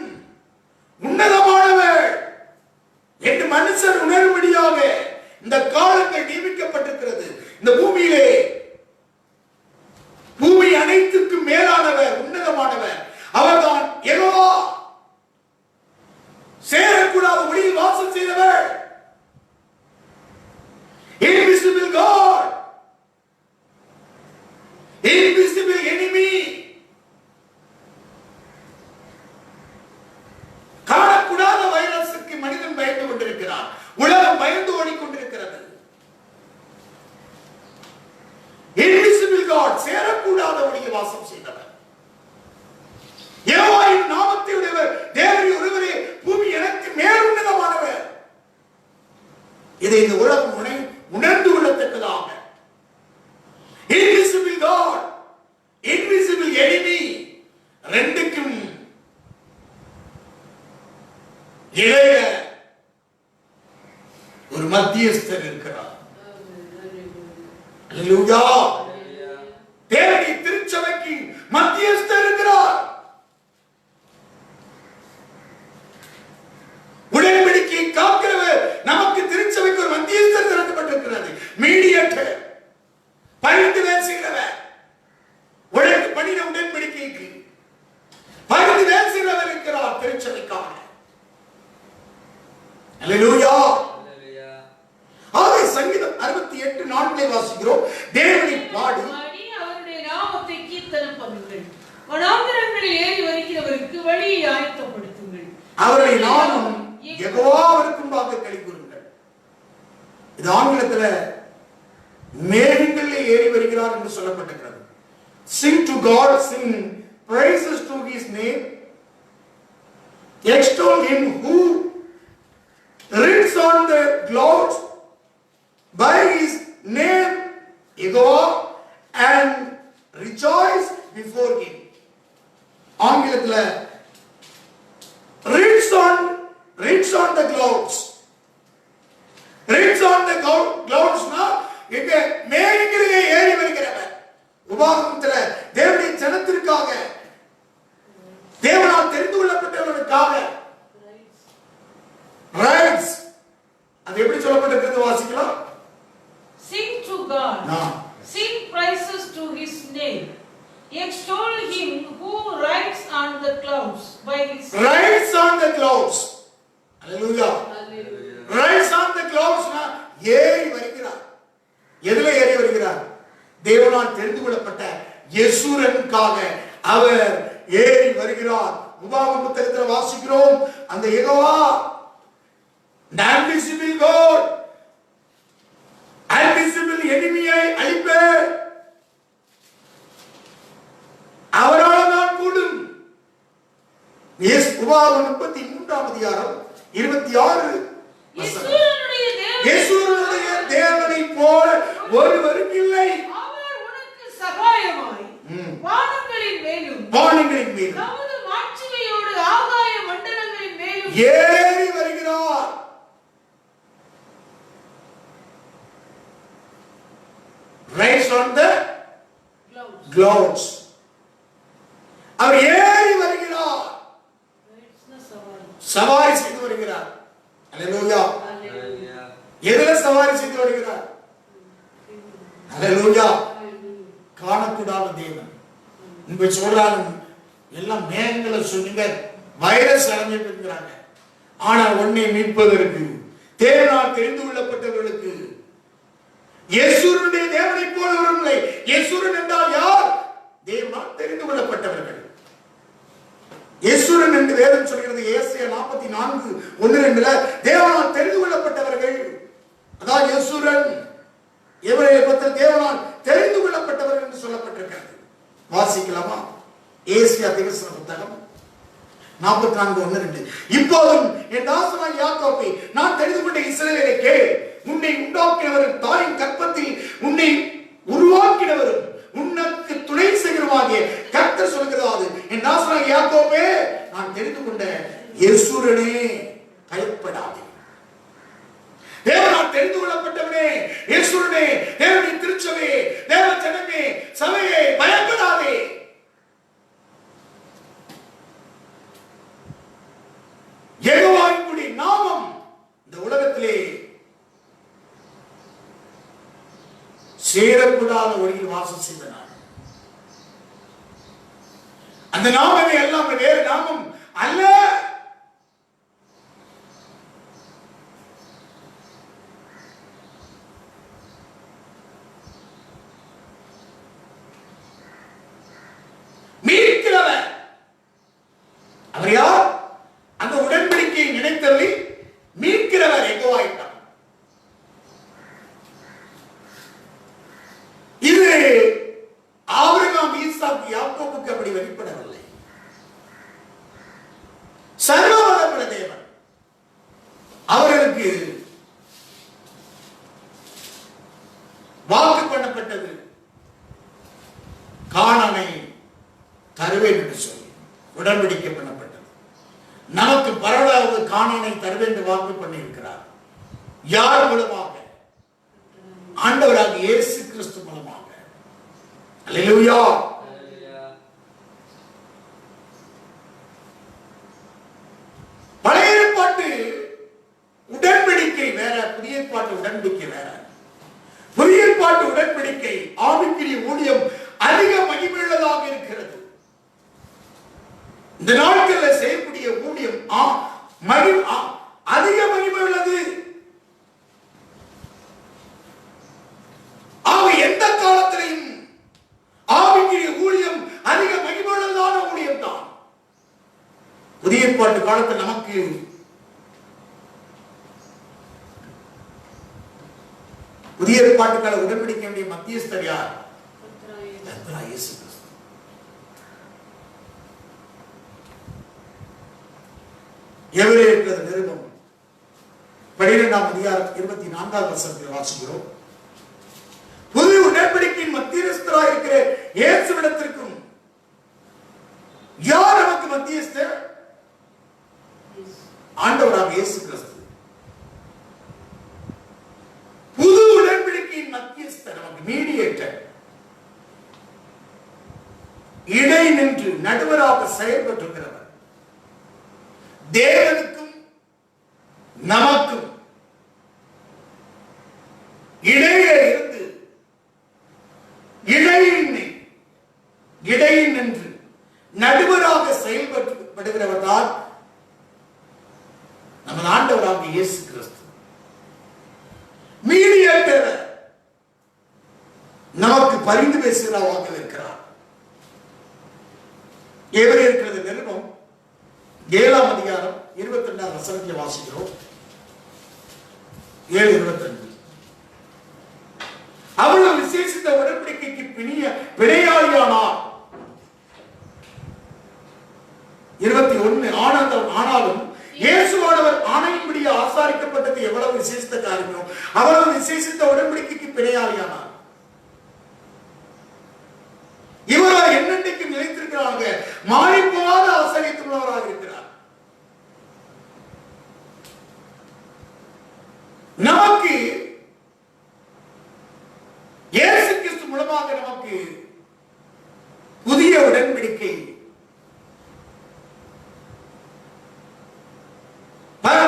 உன்னதமானவர் என்று மனுஷர் உணரும்படியாக இந்த காலங்கள் நியமிக்கப்பட்டிருக்கிறது. இந்த பூமியிலே பூமி அனைத்துக்கும் மேலானவர், உன்னதமானவர் அவர்தான் யெகோவா. சேரக்கூடாத ஒளியில் வாசம் செய்தவர், invisible God, invisible enemy. காணக்கூடாத வைரஸுக்கு மனிதன் பயந்து கொண்டிருக்கிறார். உலகம் பயந்து ஓடிக்கொண்டிருக்கிறது. invisible God, சேரக்கூடாத ஒளியில் வாசம் செய்தவர், யெகோவாவின் நாமத்தை உடையவர், தேவரீர் ஒருவரே பூமி எனக்கு மேல் உன்னதமானவர். இதை இந்த உலகம் உணர்ந்து கொள்ளத்தக்கதாக invisible God, invisible enemy ரெண்டுக்கும் இடையே ஒரு மத்தியஸ்தர் இருக்கிறார். அல்லேலூயா. தேவனுடைய திருச்சபைக்கு மத்தியஸ்தர் இருக்கிறார். உடன்படிக்கையை காக்கிறவர், நமக்கு திருச்சபைக்கு ஒரு மத்தியஸ்தர் திறக்கப்பட்டிருக்கிறது, மீடியேட்டர், பரிந்து பேசுகிறவர். பண்ணின உடன்படிக்கைக்கு பரிந்து பேசுகிறவர் இருக்கிறார் திருச்சபைக்காக. அல்லேலூயா. ஆகவே சங்கீதம் 68:4 வாசிக்கிறோம், தேவனை பாடி அவருடைய நாமத்தை கீர்த்தனம் பண்ணுங்கள், வனாந்தரங்களில் ஏறி வருகிறவருக்கு வழியை ஆயத்தப்படுத்துங்கள், அவருடைய நாமம் யெகோவா அவருக்கு முன்பாக கலிகூறுங்கள். இது ஆங்கிலத்தில் மேகங்களில் ஏறி வருகிறார் என்று சொல்லப்பட்டிருக்கிறது. Sing to God, sing praises to his name, extol him who rides on the clouds, by his name Jehovah and rejoice before him. ஆங்கிலத்துல reads on the clouds. Reads on the clouds னா இங்க மேகங்களிலே ஏறி வருகிறவர். உபாகமத்துல தேவனுடைய ஜனத்திற்காக, தேவனால் தெரிந்து கொள்ளப்பட்டவர்களுக்காக rides. அது எப்படி சொல்லப்பட்டிருக்கிறது வாசிக்கலாம். Sing to God. Sing praises to his name. Extol him who rides on the clouds by his rides on the clouds. Hallelujah. Rides on the clouds னா ஏறி வருகிறார். எதுல ஏறி வருகிறார்? தேவனால் தெரிந்து கொள்ளப்பட்ட யெசூரனுக்காக அவர் ஏறி வருகிறார். உபாகம புத்தகத்தில் வாசிக்கிறோம், அந்த யெகோவா invisible God, invisible enemy-ஐ அழிப்பார், அவரால் தான் கூடும். உபாகமம் 33ஆம் அதிகாரம் 26 யெசூரனுடைய தேவனை போல ஒருவரும் இல்லை. அவர் உனக்கு சகாயமாய் வானங்களின் மேலும் தமது மாட்சிமையோடு ஆகாய மண்டலங்களின் மேலும் ஏறி வருகிறார். Rides on the clouds. அவர் ஏறி வருகிறார், சவாரி செய்து வருகிறார். அல்லேலூயா. எதுல சவாரி செய்து வருகிறார்? அல்லேலூயா. காணக்கூடாத தேவன். இங்க சொல்றாங்க எல்லாம் மேகங்களை சொன்னீங்க, வைரஸ் அடைஞ்சிட்டு இருக்கிறாங்க. ஆனால் உன்னை மீட்பதற்கு தேவனால் தெரிந்து கொள்ளப்பட்டவர்களுக்கு யெசூரனுடைய தேவனை போல ஒருவரை. யெசூரன் என்றால் யார்? தேவனால் தெரிந்து கொள்ளப்பட்டவர்கள். யெசூரன் என்று வேதம் சொல்கிறது. ஏசாயா 44:1-2 தேவனால் தெரிந்து கொள்ளப்பட்டவர்கள், அதான் யெசூரன். எபிரேய பத்திரத்தில் தேவனால் தெரிந்து கொள்ளப்பட்டவர்கள் என்று சொல்லப்பட்டிருக்கிறது. வாசிக்கலாமா? ஏசாயா தீர்க்கதரிசன புத்தகம் 44:1-2. இப்போதும் என் தாசனாகிய யாக்கோபே, நான் தெரிந்து கொண்ட இஸ்ரவேலே கேள். உன்னை உண்டாக்கினவரும் தாயின் கர்ப்பத்தில் உன்னை உருவாக்கினவரும் உனக்கு துணை செய்கிறவராகிய கர்த்தர் சொல்கிறது, என் தாசனாகிய யாக்கோபே, நான் தெரிந்து கொண்ட யெசூரனே, பயப்படாதே. தேவனால் தெரிந்து கொள்ளப்பட்டவனே, யெசூரனே, தேவனுடைய திருச்சபையே, தேவ ஜனமே, சபையே, பயப்படாதே. யெகோவாவினுடைய நாமம் இந்த உலகத்திலே சேரக்கூடாத ஒளியில் வாசம் செய்த நாமம். அந்த நாமமே எல்லாம் வேறு நாமம் அல்ல. மீட்கிறவர் அவர் யார்? அந்த உடன்படிக்கையை நினைத்தருளி மீட்கிறவர் யெகோவாயிட்டார். இது ஆபிரகாம், ஈசாக்கு, யாக்கோபுக்கு அப்படி வெளிப்படவில்லை. சர்வவல்லமையுள்ள தேவன் அவர்களுக்கு வாக்கு பண்ணப்பட்டது, கானானை தருவேன் என்று சொல்லி உடன்படிக்கை பண்ணப்பட்டது. நமக்கு பரவலாக கானானை தருவேன் என்று வாக்கு பண்ணியிருக்கிறார். யார் மூலமாக? ஆண்டவராகிய இயேசு கிறிஸ்து மூலமாக. அல்லேலூயா. பழைய ஏற்பாட்டு உடன்படிக்கை வேற, புதிய ஏற்பாட்டு உடன்படிக்கை வேற. புதிய ஏற்பாட்டு உடன்படிக்கை ஆவிக்குரிய ஊழியம் அதிக மகிமையுள்ளதாக இருக்கிறது. இந்த நாட்களில் செய்யக்கூடிய ஊழியம் அதிக மகிமை உள்ளது. எந்த காலத்திலையும் ஆவிக்குரிய ஊழியம் அதிக மகிமை உள்ளதான ஊழியம் தான். புதிய ஏற்பாட்டு காலத்தில் நமக்கு புதிய ஏற்பாட்டுக்கான உடன்படிக்கை வேண்டிய மத்தியஸ்தர் யார்? இயேசு கிறிஸ்து. எபிரேயர் நிருபம் 12ஆம் அதிகாரம் 24ஆம் வசனத்தில் வாசிக்கிறோம். புதிய உடன்படிக்கையின் மத்தியஸ்தராக இடை நின்று நடுவராக செயல்பட்டிருக்கிறவர். தேவனுக்கும் நமக்கும் இடையே இருந்து இடையில் நின்று நடுவராக செயல்படுகிறவர் தான் நம்ம ஆண்டவராக இயேசு கிறிஸ்து. மீடியேட்டர் நமக்கு பரிந்து பேசுகிறவராக இருக்கிறார். எபிரேயர் நிருபம் 7ஆம் அதிகாரம் 22ஆம் வசனத்தை வாசிக்கிறோம். 7:22. அவள் விசேஷித்த உடன்படிக்கைக்கு பிணையாளியானார். 21. ஆனாலும் இயேசுவானவர் ஆணையின்படி ஆசாரிக்கப்பட்டது எவ்வளவு விசேஷித்த காரியமோ அவ்வளவு விசேஷித்த உடன்படிக்கைக்கு பிணையாளியானார். இவரோ என்னென்றைக்கு நிலைத்திருக்கிறாங்க, மாறி போகாத ஆசாரியத்துள்ளவராக இருக்கிறார். நமக்கு இயேசு கிறிஸ்து மூலமாக நமக்கு புதிய உடன்படிக்கை,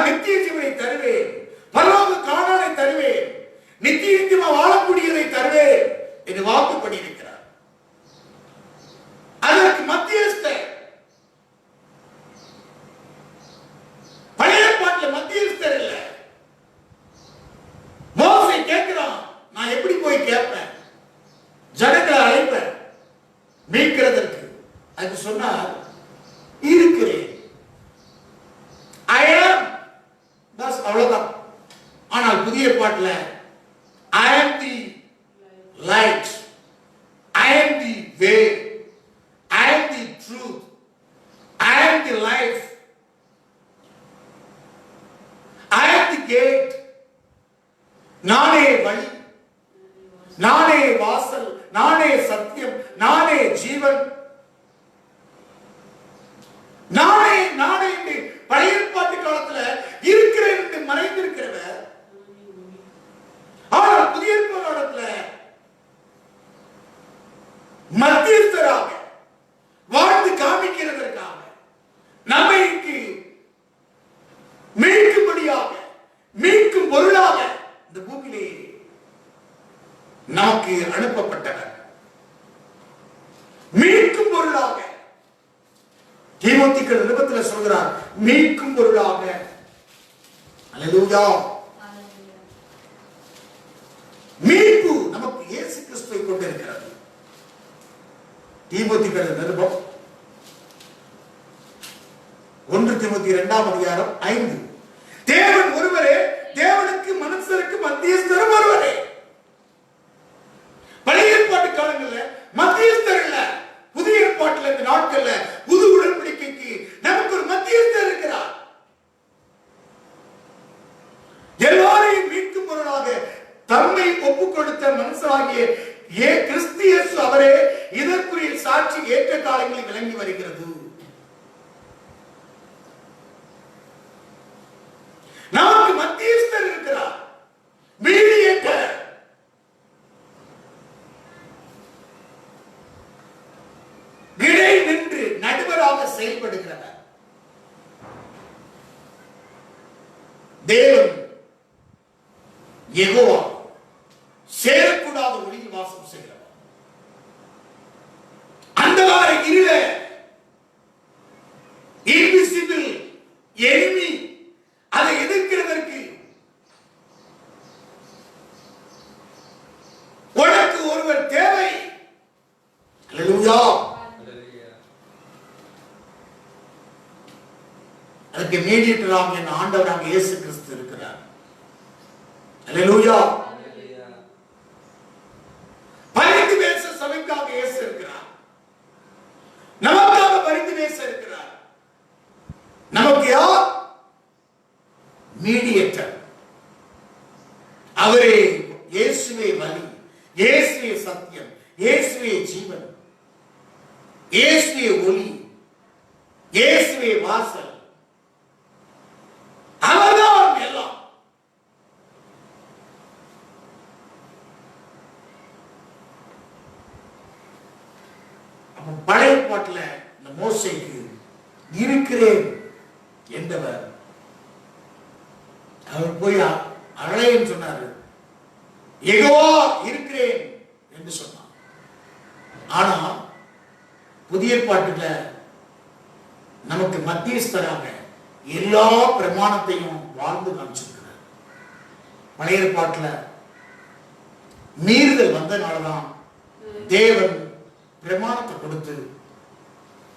நித்திய ஜீவனை தருவேன், பரலோக காணானை தருவேன், நித்திய நித்தியமா வாழக்கூடியதை தருவேன் என்று வாக்கு பண்ணியிருக்கிறார். அதற்கு மத்தியஸ்தர், பழைய ஏற்பாட்டில் மத்தியஸ்தர் இல்ல. மோசே கேட்கிறான், நான் எப்படி போய் கேட்பேன், ஜனங்களை அழைப்பேன் மீட்கிறதற்கு? அது சொன்னார், இருக்கிறேன், அவ்வளவுதான். ஆனால் புதிய பாட்டுல I am the light, I am the way, I am the truth, I am the life, I am the gate. நானே வழி, நானே வாசல், நானே சத்தியம், நானே ஜீவன், நானே நானே என்று பழைய ஏற்பாட்டு காலத்துல இருக்கிறேன் என்று மறைந்திருக்கிறவர். ஆனால் புதிய ஏற்பாட்டு காலத்துல மத்தியஸ்தராக வாழ்ந்து காமிக்கிறதற்காக நம்மைக்கு மீட்கும்படியாக, மீட்கும் பொருளாக இந்த பூமியிலே நமக்கு அனுப்பப்பட்டவர். மீட்கும் பொருளாக தீமோத்தேயு நிருபத்தில் சொல்கிறார், மீட்கும் பொருளாக. அல்லேலூயா. மீட்பு நமக்கு இயேசு கிறிஸ்துவை கொண்டிருக்கிறது. தீமோத்தேயு நிருபம் 1 தீமோத்தேயு 2ஆம் அதிகாரம் 5. தேவன் ஒருவரே, தேவனுக்கு மனுஷருக்கு மத்தியஸ்தர் ஒருவரே. பழைய ஏற்பாட்டு காலங்களில் மத்தியஸ்தர் இல்ல, புதிய ஏற்பாட்டில் இந்த நாட்கள்ல புது உடன்படிக்கைக்கு நமக்கு ஒரு மத்தியஸ்தர் இருக்கிறார். எல்லாரையும் மீட்கும் பொருளாக தம்மை ஒப்புக் கொடுத்த மனுஷராகிய கிறிஸ்து இயேசு அவரே இதற்குரிய சாட்சி ஏற்ற காலங்களில் விளங்கி வருகிறது. நமக்கு மத்தியஸ்தர் இருக்கிறார், மீடியேட்டர். இடை நின்று நடுவராக செயல்படுகிறவர். தேவன் யெகோவா சேரக்கூடாத ஒளியில் வாசம் செய்கிறவர். அந்தகார இருள இன்விசிபிள் எனிமி அதை எதிர்க்கிறதற்கு உனக்கு ஒருவர் தேவை. அல்லேலூயா. அதுக்கு மீடியேட்டராக என் ஆண்டவராக இயேசு கிறிஸ்து இருக்கிறார். அல்லேலூயா. பரிந்து பேச சபைக்காக இயேசு இருக்கிறார், நமக்காக பரிந்து பேச இருக்கிறார். நமக்கு யார் மீடியேட்டர்? அவரே. இயேசுவே வழி, இயேசுவே சத்தியம், இயேசுவே ஜீவன், இயேசுவே ஒளி, இயேசுவே வாசல். அவர்தான் எல்லாம். பழைய பாட்டுல இந்த மோசேக்கு இருக்கிறேன் என்றவர் அவர் போய் அழைன்னு சொன்னாரு, யெகோவா இருக்கிறேன் என்று சொன்னார். ஆனா புதிய பாட்டுல நமக்கு மத்தியஸ்தராக எல்லா பிரமாணத்தையும் வாழ்ந்து காமிச்சிருக்கிறார். பழைய பாட்டுல மீறுதல் வந்தனாலதான் தேவன் பிரமாணத்தை கொடுத்து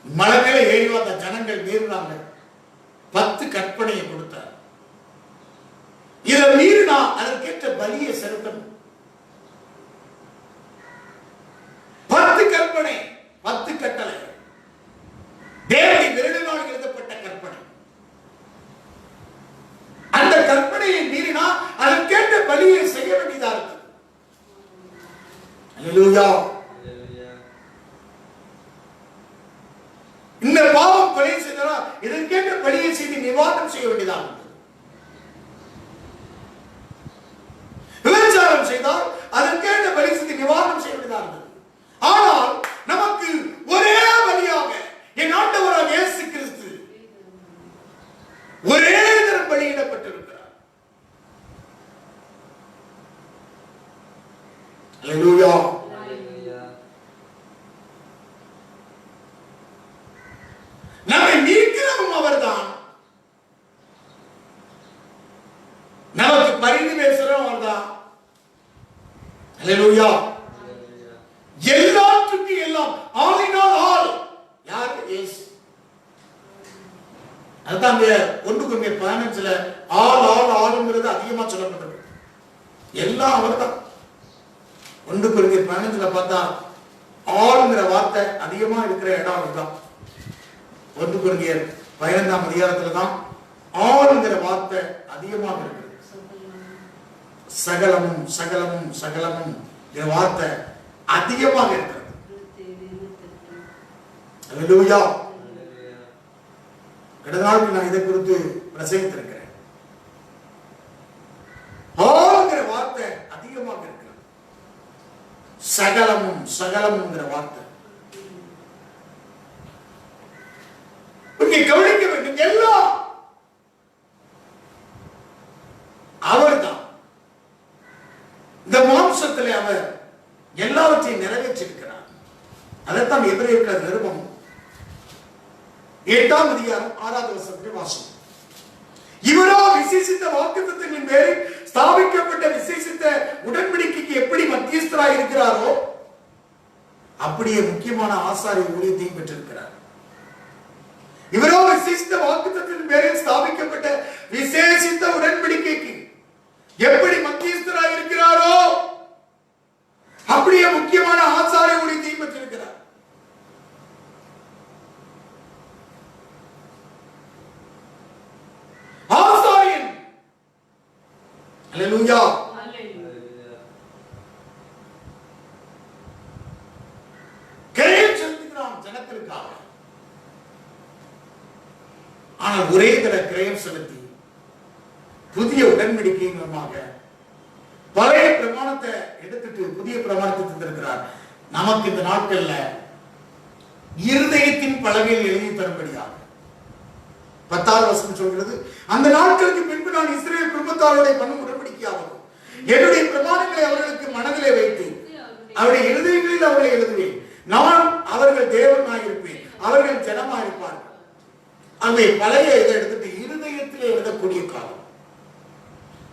மலை மேல ஏறி வந்த ஜனங்கள் மீறினாங்க, 10 கற்பனையை கொடுத்தார். இதை மீறினா அதற்கேற்ற பலியை செலுத்தணும். 10 கற்பனை, 10 கட்டளை, தேவனுடைய விரலினால் எழுதப்பட்ட கற்பனை. அந்த கற்பனையை மீறினா அதற்கேற்ற பலியை செய்ய வேண்டியதா இருக்கு. அல்லேலூயா. இந்த பாவம் கொலை செய்தா இதற்கேற்ற பலியை செய்து நிவாரணம் செய்ய வேண்டியதாக இருக்கு. விபச்சாரம் செய்தால் அதற்கேற்ற பலி செய்து நிவாரணம் செய்ய வேண்டியதாக இருந்தது. ஆனால் நமக்கு ஒரே பலியாக என் ஆண்டவராகிய இயேசு கிறிஸ்து ஒரே தரம் பலியிடப்பட்டிருக்கிறார். அல்லேலூயா. நம்மை மீட்கிறவரும் அவர்தான், நமக்கு பரிந்து பேசுறோம் அவர்தான். அல்லேலூயா. எல்லாத்துக்கும் எல்லாம் ஆளினால் ஆள் யாரு? இயேசு. அதுதான் 1 கொரிந்தியர் 15ல ஆளுங்கிறது அதிகமா சொல்லப்பட்டது. எல்லாம் அவர்தான். 1 கொரிந்தியர் 15ல பார்த்தா ஆளுங்கிற வார்த்தை அதிகமா இருக்கிற இடம் அதுதான். 1 கொரிந்தியர் 15ஆம் அதிகாரத்துல தான் ஆளுங்கிற வார்த்தை அதிகமாக இருக்கு. சகலமும் சகலமும் சகலமும் வார்த்தை அதிகமாக இருக்கிறது. அல்லேலூயா. கடந்த நாளுக்கு நான் இதை குறித்து பிரசங்கித்திருக்கிறேன். ஆளுங்கிற வார்த்தை அதிகமாக இருக்கிறது. சகலமும் சகலமுங்கிற வார்த்தை இங்கே கவனிக்க வேண்டும். எல்லாம் அவர்தான். இந்த மாம்சத்திலே அவர் எல்லாவற்றையும் நிறைவேற்றிருக்கிறார். அதைத்தான் எபிரேயர் நிருபம் 8ஆம் அதிகாரம் 6வது வசனத்தை வாசிக்கிறோம். இவரோ விசேஷித்த வாக்குத்தத்தத்தின் பேரில் ஸ்தாபிக்கப்பட்ட விசேஷித்த உடன்படிக்கைக்கு எப்படி மத்தியஸ்தராய் இருக்கிறாரோ அப்படியே முக்கியமான ஆசாரிய ஊழியத்தையும் பெற்றிருக்கிறார். இவரோ விசேஷித்த வாக்குத்தத்தத்தின் பேரில் ஸ்தாபிக்கப்பட்ட விசேஷித்த உடன்படிக்கைக்கு எப்படி மத்தியஸ்தராய் இருக்கிறாரோ அப்படியே முக்கியமான ஆசாரிய ஊழியத்தையும் பெற்றிருக்கிறார். ஆசாரியன். அல்லேலூயா. கிரயம் செலுத்துகிறான் ஜனத்திற்காக. ஆனால் ஒரே தடவை கிரயம் செலுத்தி புதிய உடன்படிக்கையின் மூலமாக பழைய பிரமாணத்தை எடுத்துட்டு புதிய பிரமாணத்தை தந்திருக்கிறார். நமக்கு இந்த நாட்கள்ல இருதயத்தின் பலகையில் எழுதி தரும்படியாக 10வது வசனம் சொல்கிறது, அந்த நாட்களுக்கு பின்பு நான் இஸ்ரவேல் குடும்பத்தாரோட பண்ணும் உடன்படிக்கையாகும் என்னுடைய பிரமாணங்களை அவர்களுக்கு மனதிலே வைத்து அவருடைய இருதயங்களில் அவர்களை எழுதுவேன். நான் அவர்கள் தேவனாய் இருப்பேன், அவர்கள் ஜனமாய் இருப்பார்கள். அவை பழைய இதை எடுத்துட்டு இருதயத்திலே எழுதக்கூடிய காலம்.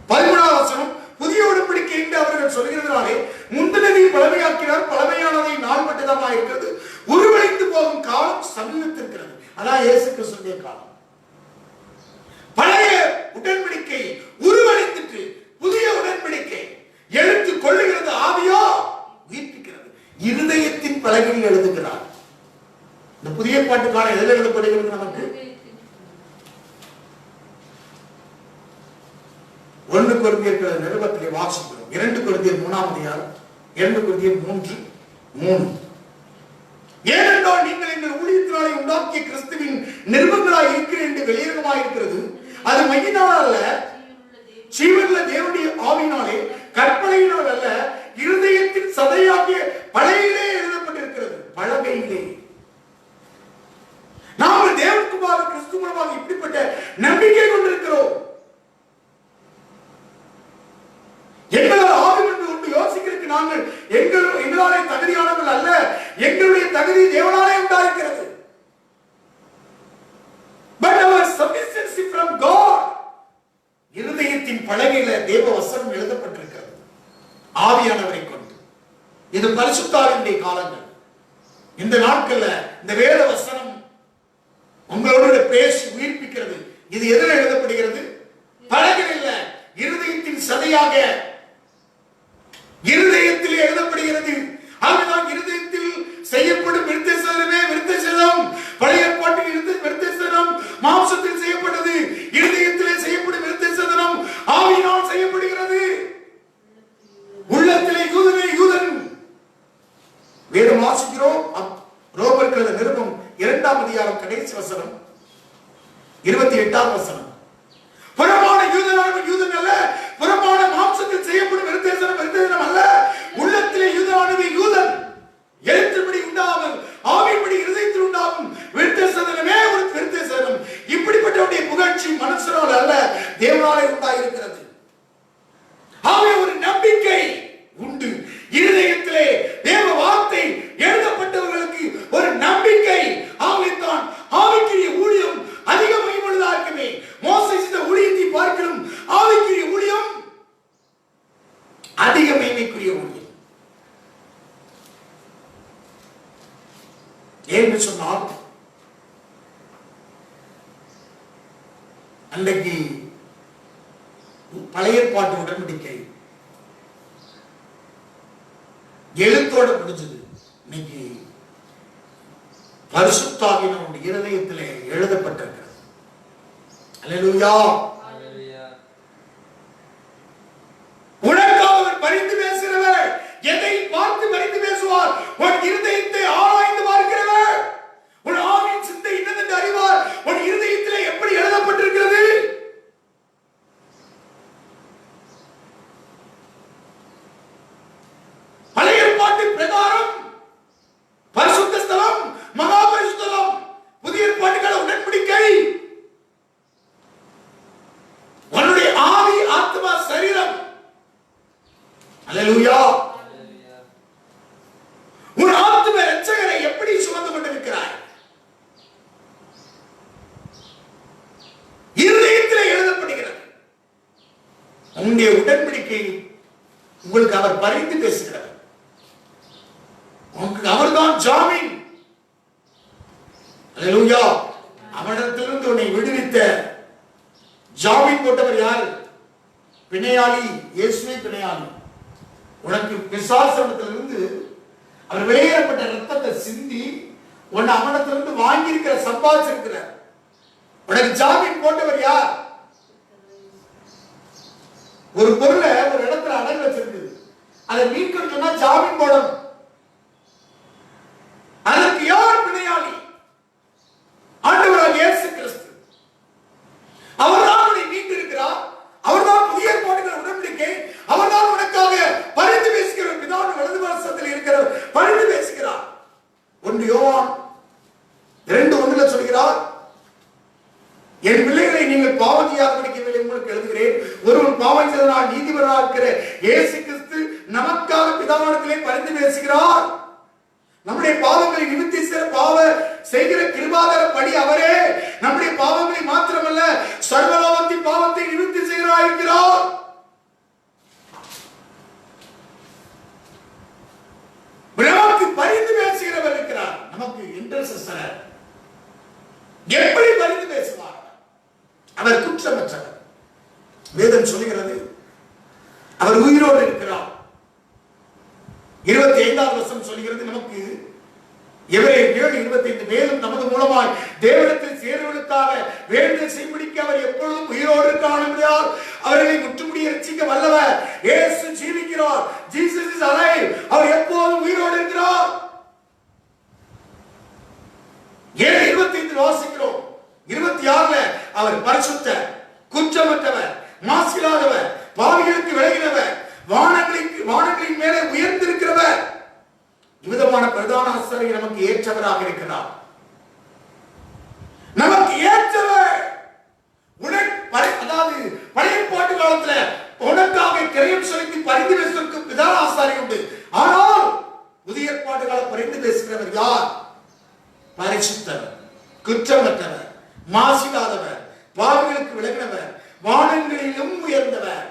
13வது வசனம், புதிய உடன்படிக்கை என்று அவர்கள் சொல்கிறதுனாலே முந்தினதை பழமையாக்கிறார், பழமையானதை நாள் மட்டுதமாக இருக்கிறது, உருவடைந்து போகும் காலம் சமீபத்திருக்கிறது. அதான் இயேசு கிறிஸ்துவின் காலம். பழைய உடன்படிக்கை உருவடைந்துட்டு புதிய உடன்படிக்கை எழுத்து கொள்ளுகிறது. ஆவியோ உயிர்ப்பிக்கிறது. இருதயத்தின் பலகையில் எழுதுகிறார். இந்த புதிய பாட்டுக்கான எதில் எழுதப்படுகிறது? நமக்கு 1 கொரிந்தியர் நிருபத்திலே வாசிக்கிறோம். 2 கொரிந்தியர் 3ஆம் அதிகாரம் 2 கொரிந்தியர் 3:3. ஏனென்றால் நீங்கள் எங்கள் ஊழியத்தினாலே உண்டாக்கிய கிறிஸ்துவின் நிருபங்களாய் இருக்கிறேன் என்று வெளியரங்கமாய் இருக்கிறது. அது மையினால் அல்ல, ஜீவனுள்ள தேவனுடைய ஆவியினாலே, கற்பனையினால் அல்ல, இருதயத்தின் சதையாகிய பலகையிலே எழுதப்பட்டிருக்கிறது. பலகையிலே மாத்திரமல்ல அல்ல, எங்களுடைய தகுதி தேவனாலே உண்டாயிருக்கிறது. But our sufficiency from God. இருதயத்தின் பலகையில தேவ வசனம் எழுதப்பட்டிருக்கிறது ஆவியானவரை கொண்டு. இது பரிசுத்தாவினுடைய காலங்கள். இந்த நாட்கள்ல இந்த வேத வசனம் உங்களோட பேசி உயிர்ப்பிக்கிறது. இது எதில் எழுதப்படுகிறது? பலகையில், இருதயத்தின் சதையாக இருதயத்தில் எழுதப்படுகிறது. அதுதான் இருதயத்தில் செய்யப்படும் விருத்தசேதனமே விருத்தசேதனம். பழைய ஏற்பாட்டில் விருத்தசேதனம் மாம்சத்தில் செய்யப்பட்டது. இருதயத்திலே செய்யப்படும் விருத்தசேதனம் ஆவியினால் செய்யப்படுகிறது. உள்ளத்திலே யூதனே யூதன். வேதம் வாசிக்கிறோம். ரோமர் நிருபம் 2ஆம் அதிகாரம் கடைசி வசனம் 28ஆம் வசனம். புறமான யூதனானவன் யூதன் அல்ல, புறமான மாம்சத்தில் செய்யப்படும் விருத்தசேதனம் அல்ல, உள்ளத்திலே யூதனானவன் யூதன். எழுத்தின்படி உண்டாமல் ஆவியின்படி இருதயத்தில் உண்டாகும் விருத்தசேதனமே ஒரு விருத்தசேதனம். இப்படிப்பட்டவருடைய புகழ்ச்சி மனுஷனால் அல்ல, தேவனாலே உண்டாயிருக்கிறது. ஆகவே ஒரு நம்பிக்கை உண்டு. இருதயத்திலே தேவ வார்த்தை எழுதப்பட்டவர்களுக்கு ஒரு நம்பிக்கை. ஆகவேதான் ஆவிக்குரிய ஊழியம் அதிக மகிமையுள்ளதா இருக்குமே. மோசே செய்த ஊழியத்தை பார்க்கிறோம். ஆவிக்குரிய ஊழியம் அதிக மகிமைக்குரிய ஊழியம். ஏன்னு சொன்னால் அன்றைக்கு பழைய ஏற்பாட்டு உடன்படிக்கை எழுத்தோட முடிஞ்சது. இன்னைக்கு பரிசுத்தாவினுடைய இருதயத்திலே எழுதப்பட்டிருக்கிறது. அல்லேலூயா. உனக்காக அவர் பரிந்து பேசுகிறவர். எதை பார்த்து பரிந்து பேசுவார்? உன் இருதயத்தை ஆராய்ந்து பார்க்கிறவர். உன் ஆவியின் சிந்தை என்னதென்று அறிவார். உன் இருதயத்திலே எப்படி எழுதப்பட்டிருக்கிறது? பழைய ஏற்பாட்டின் பிரகாரம் பரிசுத்த ஸ்தலம், மகா பரிசுத்த ஸ்தலம். புதிய ஏற்பாட்டுக்கான உடன்படிக்கை உன்னுடைய ஆவி, ஆத்மா, சரீரம். அல்லேலூயா. உன் ஆத்ம இரட்சகரை எப்படி சுமந்து கொண்டிருக்கிறாய்? இருதயத்தில் எழுதப்படுகிறது. உன்னுடைய உடன்படிக்கை உங்களுக்கு அவர் பரிந்து பேசுகிறார். அவர்தான் ஜாமீன். அல்லேலூயா. அவனிடத்திலிருந்து உன்னை விடுவித்த ஜாமீன் போட்டவர் யார்? பிணையாளி. இயேசுவே பிணையாளி. உனக்கு பிசாசத்திலிருந்து அவர் வெளியேறப்பட்ட ரத்தத்தை சிந்தி உன்னை அவனிடத்திலிருந்து வாங்கி இருக்கிற சம்பாதிச்சிருக்கிற உனக்கு ஜாமீன் போட்டவர் யார்? ஒரு பொருளை ஒரு இடத்துல அடகு வச்சிருக்கு, அதை மீட்கணும் சொன்னா ஜாமீன் போடணும். அதற்கு யார் பிணையாளி? ஆண்டவராகிய இயேசு கிறிஸ்து. அவர்தான் உன்னை மீட்டிருக்கிறார். அவர்தான் புதிய ஏற்பாட்டின் உடன்படிக்கை. அவர்தான் உனக்காக பரிந்து பேசுகிறார். பிதாவின் வலது பாரசத்தில் இருக்கிறவர் பரிந்து பேசுகிறார். 1 யோவான் 2:1 சொல்கிறார், என் பிள்ளைகளை நீங்கள் பாவம் செய்யாதபடிக்கு உங்களுக்கு எழுதுகிறேன். ஒருவன் பாவம் செய்தனால் நீதிபதியாக இருக்கிற இயேசு கிறிஸ்து நமக்காக பிதாவிடத்திலே பரிந்து பேசுகிறார். நம்முடைய பாவங்களை நிமித்தி பாவ செய்கிற கிருபாதார படி அவரே. நம்முடைய பாவங்களை மாத்திரமல்ல, சர்வலோகத்தின் பாவத்தை நிமித்தி செய்கிறார். நமக்கு பரிந்து பேசுகிறவர் இருக்கிறார். நமக்கு இன்டர்செசர். எப்படி பரிந்து பேசுவார்? அவர் குற்றமற்றவர். வேதம் சொல்லுகிறது அவர் உயிரோடு இருக்கிறார். 25ஆம் வசனம் சொல்கிறது நமக்கு, எபிரேயர் 7:25, மேலும் நமது மூலமாய் தேவனிடத்தில் சேர்வதற்காக வேண்டுதல் செய்யும்படிக்கு அவர் எப்பொழுதும் உயிரோடு இருக்கிறார். அவர்களை முற்றுமுடிய ரட்சிக்க வல்லவர். இயேசு ஜீவிக்கிறார். Jesus is alive. அவர் எப்போதும் உயிரோடு இருக்கிறார். 7:25 வாசிக்கிறோம். 26 அவர் பரிசுத்தர், குற்றமற்றவர், மாசில்லாதவர், பாவிகளுக்கு விலகினவர், வானங்களின் மேலே உயர்ந்திருக்கிறவர். விதமான பிரதான ஆசாரியர் நமக்கு ஏற்றவராக இருக்கிறார். நமக்கு ஏற்றவர். அதாவது பழைய பாட்டு காலத்துல உனக்காக கிரயம் செலுத்தி பரிந்து பேசுவதற்கு பிரதான ஆசாரியர் உண்டு. ஆனால் புதிய ஏற்பாடு கால பரிந்து பேசுகிறவர் யார்? பரிசுத்தவர், குற்றமற்றவர், மாசில்லாதவர், பாவிகளுக்கு விலகினவர், வானங்களிலும் உயர்ந்தவர்,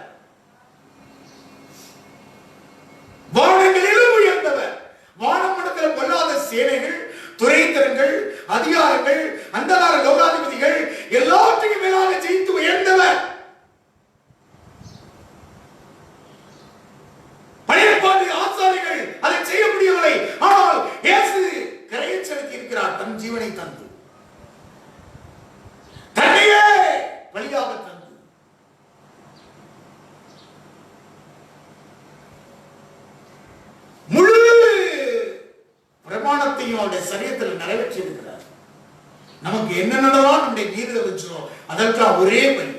வானங்களிலும் உயர்ந்தவர். வானமண்டலத்தில் கொள்ளாத சேனைகள், துறைத்தரங்கள், அதிகாரங்கள், அந்தகார லோகாதிபதிகள் எல்லாத்தையும் மேலாக ஜெயித்து உயர்ந்தவர். பழையற்பாட்டு ஆசாரிகள் அதை செய்ய முடியவில்லை. ஆனால் இயேசு கரையை செலுத்தி இருக்கிறார். தன் ஜீவனை தந்து, தன்னையே பலியாக தந்து, முழு பிரமாணத்தையும் அவருடைய சரீரத்தில் நிறைவேற்றி இருக்கிறார். நமக்கு என்னென்னலாம் நம்முடைய மீது வச்சோ அதற்காக ஒரே பலி.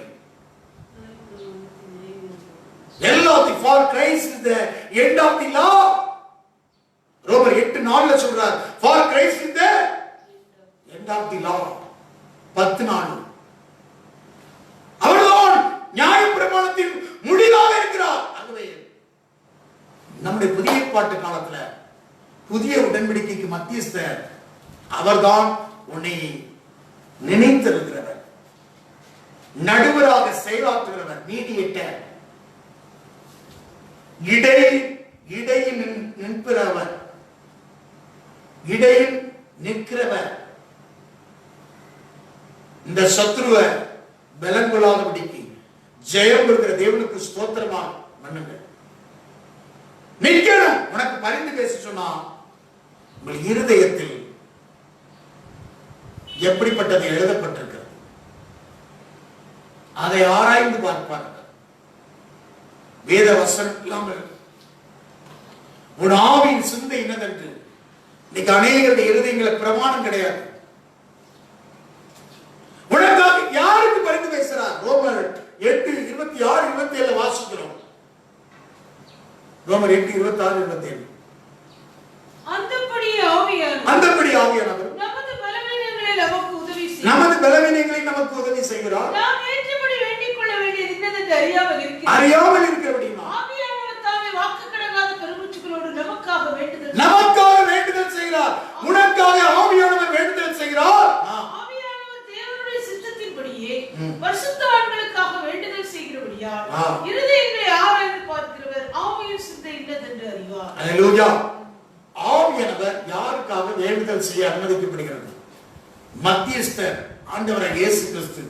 எல்லாத்தையும் for Christ is the end of the law. ரோமர் 8:4 சொல்றார் for Christ is the end of the law. 10:4 அவர்தான் நியாயப்பிரமாணத்தின் முடிவாக இருக்கிறார். ஆகவே நம்முடைய புதிய ஏற்பாட்டு காலத்துல புதிய உடன்படிக்கைக்கு மத்தியஸ்தர் அவர்தான். உன்னை நினைத்திருக்கிறவர், நடுவராக செயலாற்றுகிறவர், மீடியேட்டர், இடையில் நிற்கிறவர், இடையில் நிற்கிறவர். இந்த சத்ருவை பலன் கொள்ளாதபடிக்கு ஜெயம் கொடுக்கிற தேவனுக்கு ஸ்தோத்திரமாக பண்ணுங்கள். நிற்கணும். உனக்கு பரிந்து பேச சொன்னா உங்கள் இருதயத்தில் எப்படிப்பட்டது எழுதப்பட்டிருக்கிறது அதை ஆராய்ந்து பார்ப்பார்கள். வேத வசனம் இல்லாமல் உன் ஆவியின் சிந்தை என்னதென்று இன்னைக்கு அநேகருடைய இருதயங்களை பிரமாணம் கிடையாது. உனக்காக யாருக்கு பரிந்து பேசுறார்? ரோமர் 8:26-27 வாசிக்கிறோம். ரோமர் 8:26-27 அந்தப்படி ஆவியானவர் நமது பலவீனங்களை நமக்கு உதவி செய்கிறார். நாம் ஏற்றபடி வேண்டிக் கொள்ள வேண்டியது என்னதென்று அறியாமல் இருக்கிறபடினா ஆவியானவர் தாமே வாக்கு கடங்காத பெருமூச்சுகளோடு நமக்காக வேண்டுதல் செய்கிறார். உனக்காக ஆவியானவர் வேண்டுதல் செய்கிறார். ஆவியானவர் தேவனுடைய சித்தத்தின்படியே பரிசுத்தவான்களுக்காக வேண்டுதல் செய்கிறபடியால் இருதயங்களை ஆராய்ந்து பார்க்கிறவர் ஆவியின் சிந்தை என்னதென்று அறிவார். அல்லேலூயா. ஆவியானவர் யாருக்காக வேண்டுதல் செய்ய அனுமதிக்கப்படுகிறது? மத்தியஸ்தர் ஆண்டவராகிய இயேசு கிறிஸ்து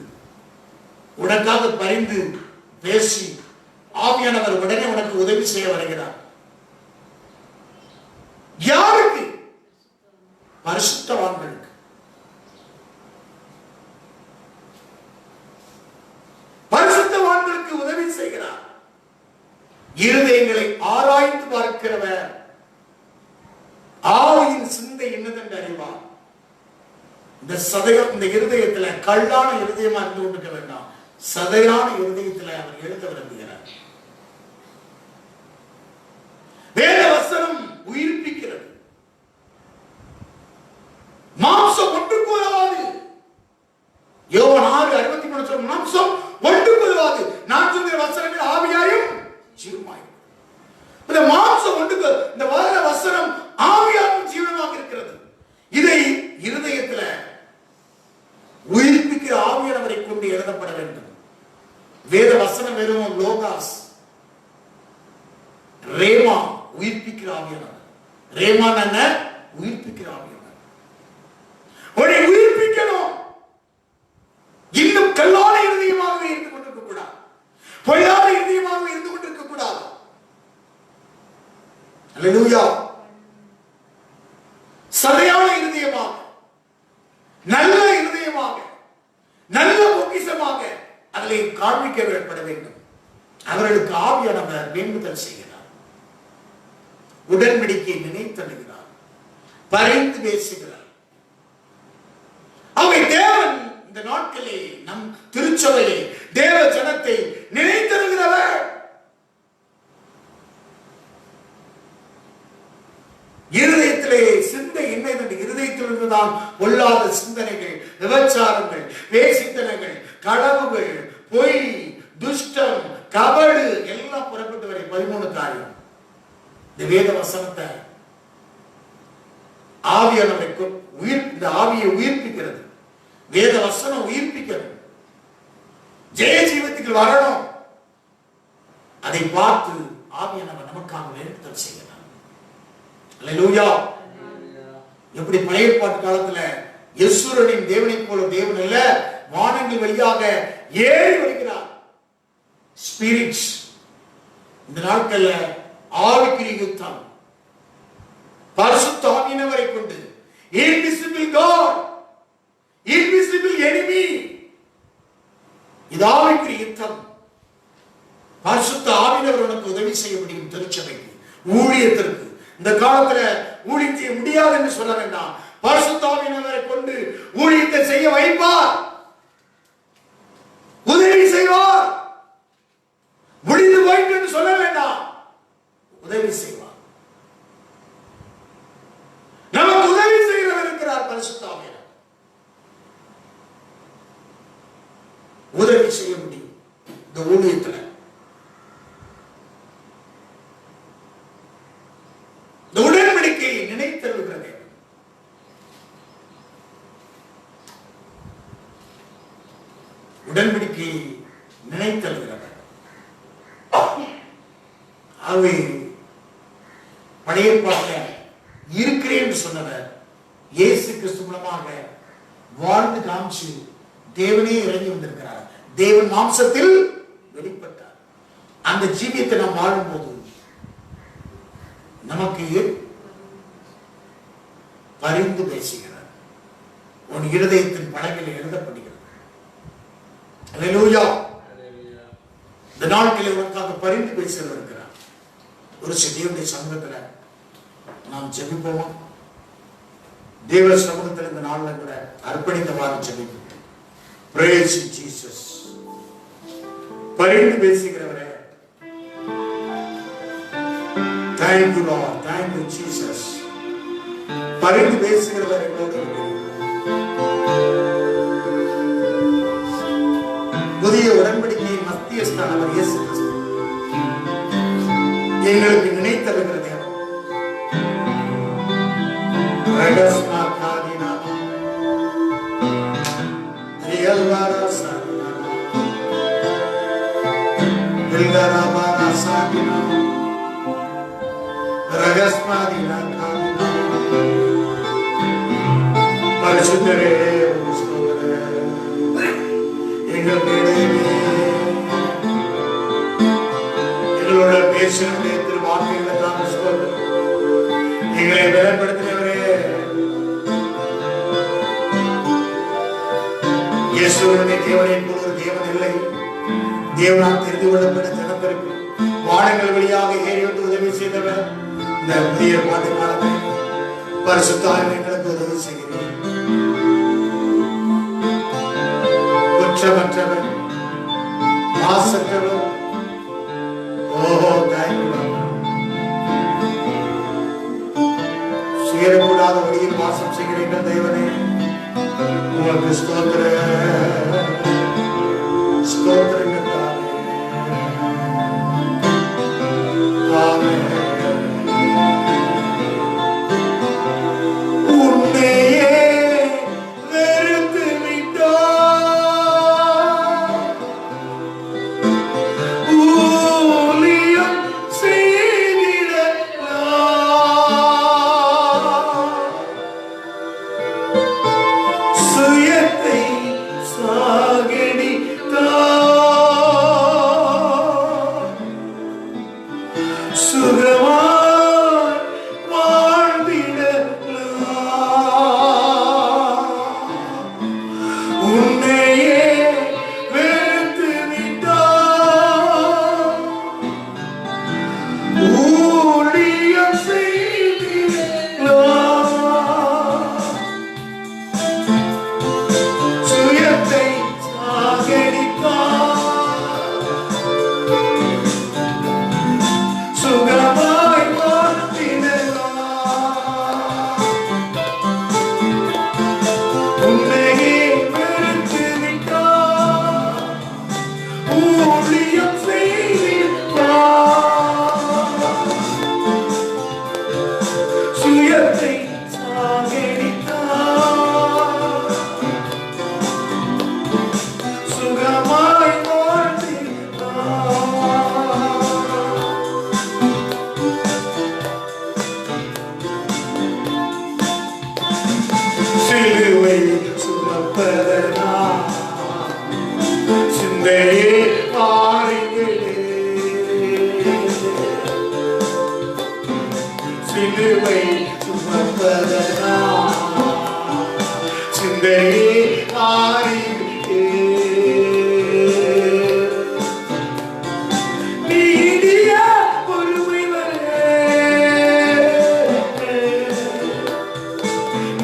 உனக்காக பரிந்து பேசி ஆவியானவர் உடனே உனக்கு உதவி செய்ய வருகிறார். யாருக்கு? பரிசுத்தவான்களுக்கு. பரிசுத்தவான்களுக்கு உதவி செய்கிறார். இருதயங்களை ஆராய்ந்து பார்க்கிறவர் ஆவியின் சிந்தை என்னதென்று அறிவார். இந்த இருதயத்துல கல்லான இருதயமா இருந்து கொண்டிருக்க வேண்டாம். சதையான இருதயத்துல அவர் எழுத விரும்புகிறார். வேத வசனம் உயிர்ப்பிக்கிறது. மாம்சம் ஒன்றுக்கு உதவாது. யோவான் 6:63 சொல்லும் மாம்சம் ஒன்றுக்கு உதவாது. நான் சொல்கிற வசனங்கள் ஆவியாயும் ஜீவமாயும். இந்த மாம்சம் ஒன்றுக்கு, இந்த வேத வசனம் ஆவியாயும் ஜீவனமாக இருக்கிறது. இதை இருதயத்துல உயிர்ப்பிக்கிற ஆவியானவரை கொண்டு எழுதப்பட வேண்டும். வேத வசனம் வெறும் லோகாஸ், ரேமா உயிர்ப்பிக்கிற ஆவியானவர். ரேமா என்ன? உயிர்ப்பிக்கிற ஆவியானவர். உன்னை உயிர்ப்பிக்கணும். இன்னும் கல்லான இருதயமாகவே இருந்து கொண்டிருக்க கூடாது. பொய்யான இருதயமாகவே இருந்து கொண்டிருக்க கூடாது. அல்லேலூயா. சதையான இருதயமாக, நல்ல இருதயமாக, நல்ல பொக்கிஷமாக அதிலே காண்பிக்கப்பட வேண்டும். அவர்களுக்கு ஆவியானவர் வேண்டுதல் செய்கிறார். உடன்படிக்கையை நினைத்தழுகிறார், பரிந்து பேசுகிறார். அவை தேவன் இந்த நாட்களே நம் திருச்சபையை, தேவ ஜனத்தை நினைத்தழுகிறவர். இருதயத்திலே சிந்தை என்ன? இருதயத்திலிருந்துதான் பொல்லாத சிந்தனைகள், விபச்சாரங்கள், வேசித்தனங்கள், களவுகள், பொய், துஷ்டம், கபடு எல்லாம் புறப்பட்டு வரை 13 காரியம். இந்த வேத வசனத்தை ஆவியானவரை இந்த ஆவியை உயிர்ப்பிக்கிறது. வேத வசனம் உயிர்ப்பிக்கிறது. ஜெய ஜீவத்துக்கு வரணும். அதை பார்த்து ஆவியானவர் நமக்காக வேண்டுதல் செய்யலாம். அல்லேலூயா. எப்படி பழைய ஏற்பாட்டு காலத்துல யெசுரனின் தேவனை போல தேவன் அல்ல, வானங்கள் வழியாக ஏறி வருகிறார். ஸ்பிரிட்ஸ். இந்த நாட்கள்ல ஆவிக்குரிய யுத்தம், பரிசுத்த ஆவியானவரை கொண்டு இன்விசிபிள் காட், இன்விசிபிள் எனிமி. இது ஆவிக்குரிய யுத்தம். பரிசுத்த ஆவியானவர் உனக்கு உதவி செய்ய முடியும். திருச்சபைக்கு, ஊழியத்திற்கு. இந்த காலத்துல ஊழியம் செய்ய முடியாது என்று சொல்ல வேண்டாம். பரிசுத்த ஆவியானவரை கொண்டு ஊழியத்தை செய்ய வைப்பார், உதவி செய்வார். முடிந்து போயிட்டு என்று சொல்ல வேண்டாம், உதவி செய்வார். நமக்கு உதவி செய்கிறவர் இருக்கிறார். பரிசுத்த ஆவியானவர் உதவி செய்ய முடியும். இந்த ஊழியத்தில் இந்த உடன்படிக்கையை நினைத்தருகிறது. உடன்படிக்கையை நினைத்தருகிறது. ஆகவே பழைய ஏற்பாட்டில் இருக்கிறேன் என்று சொன்னவர் இயேசு கிறிஸ்து மூலமாக வாழ்ந்து காமிச்சு தேவனே இறங்கி வந்திருக்கிறார். தேவன் மாம்சத்தில் வெளிப்பட்டார். அந்த ஜீவியத்தை நாம் வாழும்போது நமக்கு பரிந்து பேசுகிறார். உன் இருதயத்தின் பலகையில் எழுதப்படுகிறது. அல்லேலூயா. இந்த நாட்களில் உனக்காக பரிந்து பேசுகிறவர் இருக்கிறார். ஒரு தேவனுடைய சமூகத்தில் நாம் ஜெபிப்போமா? தேவ சமூகத்தில் இந்த நாளில் கூட அர்ப்பணித்தவாறு ஜெபிப்போம். Praise Jesus. பரிந்து பேசுகிறவரே, thank you Lord, thank you Jesus. பரிந்து பேசுகிறவர் எங்களோடு புதிய உடன்படிக்கையின் மத்தியஸ்தானவர் இயேசு கிறிஸ்து எங்களுக்கு நினைத்தருகிற தேவன். பரிசுத்தரே, எங்களோட பேசினுடைய வார்த்தைகளை எங்களை பலப்படுத்தினவரே, இயேசுவினுடைய தேவனை போல ஒரு தேவன் இல்லை. தேவனால் தெரிந்து கொள்ளப்பட்ட ஜனத்திற்கு வானங்கள் வழியாக ஏறி வந்து உதவி செய்தவர். இந்த புதிய பாட்டு காலத்தில் பரிசுத்த ஆவியானவர் எங்களுக்கு உதவி செய்கிறார். குற்றமற்றவர், மாசற்றவர். ஓஹோ, சுயரக்கூடாத வழியில் வாசம் செய்கிறீர்கள் தேவனே, உங்களுக்கு ஸ்தோத்திரங்கள். சுயத்தை சாகடித்தார்.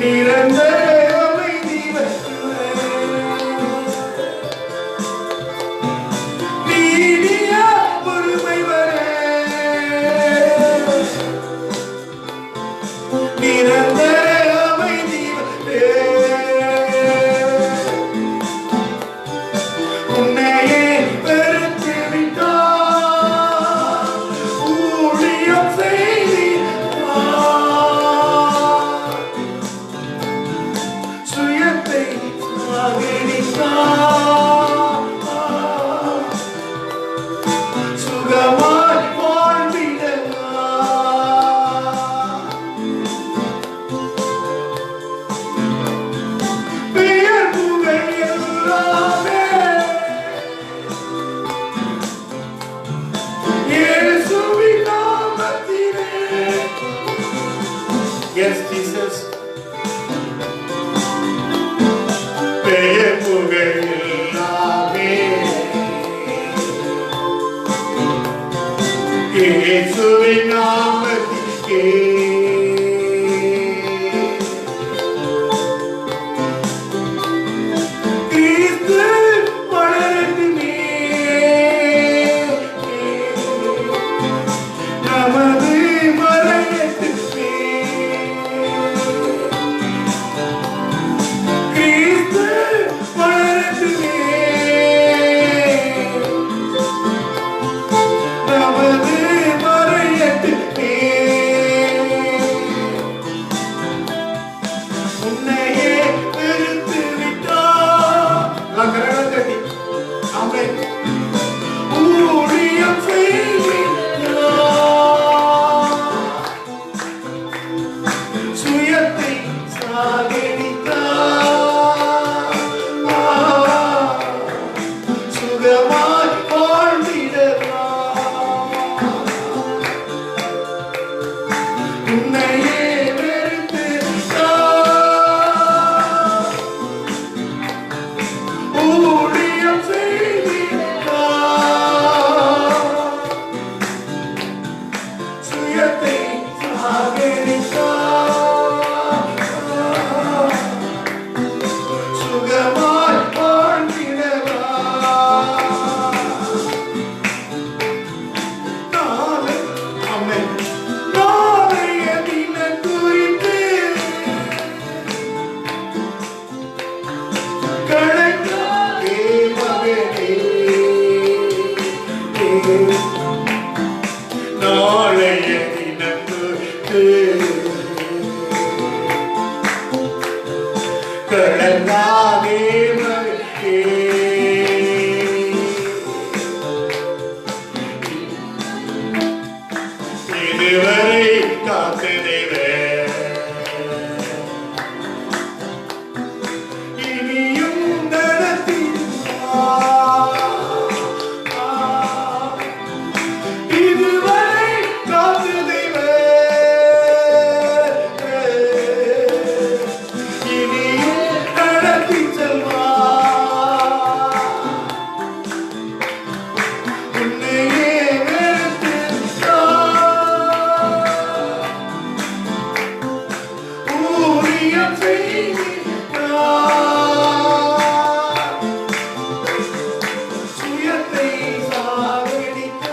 நிரந்தர அமைதி நீடிய பொறுமை வர நிரந்தர அமைதி உன்னையே வெறுத்து விட்டார் ஊழியம் செய்தார் சுயத்தை சாகடித்தார் சுகமாய் வாழ்ந்திடலாம் பெயர் புகழ் எல்லாமே இயேசுவின் நாமத்திலே. Yes, Jesus. பெயர் புகழ் எல்லாமே இயேசுவின் நாமத்திலே. கிறிஸ்து வளரட்டுமே நமது மறையட்டுமே கிறிஸ்து வளரட்டுமே நமது மறையட்டுமே உன்னையே வெறுத்து விட்டார். எல்லாம் கரங்களை தட்டி. ஆமென். ஊழியம் செய்கிறார். சுயத்தை சாகடித்தார். சுகமாய் வாழ்ந்திடலாம். உன்னையே வெறுத்து விட்டார். ஊழியம் செய்கிறார். சுயத்தை சாகடித்தார். சுகமாய் வாழ்ந்திடலாம். நாளை ஆமென். நாளைய தினம் குறித்து கணக்காகவே மகனே. நாளைய தினம் குறித்து கணக்காகவே மகனே. இதுவரை காத்ததேவே இனியும் நடத்தினார். இதுவரை காத்ததேவே இனியும் நடத்தி செல்வார். உன்னையே வெறுத்து விட்டார். ஊழியம் செய்கிறார். சுயத்தை சாகடித்தார்.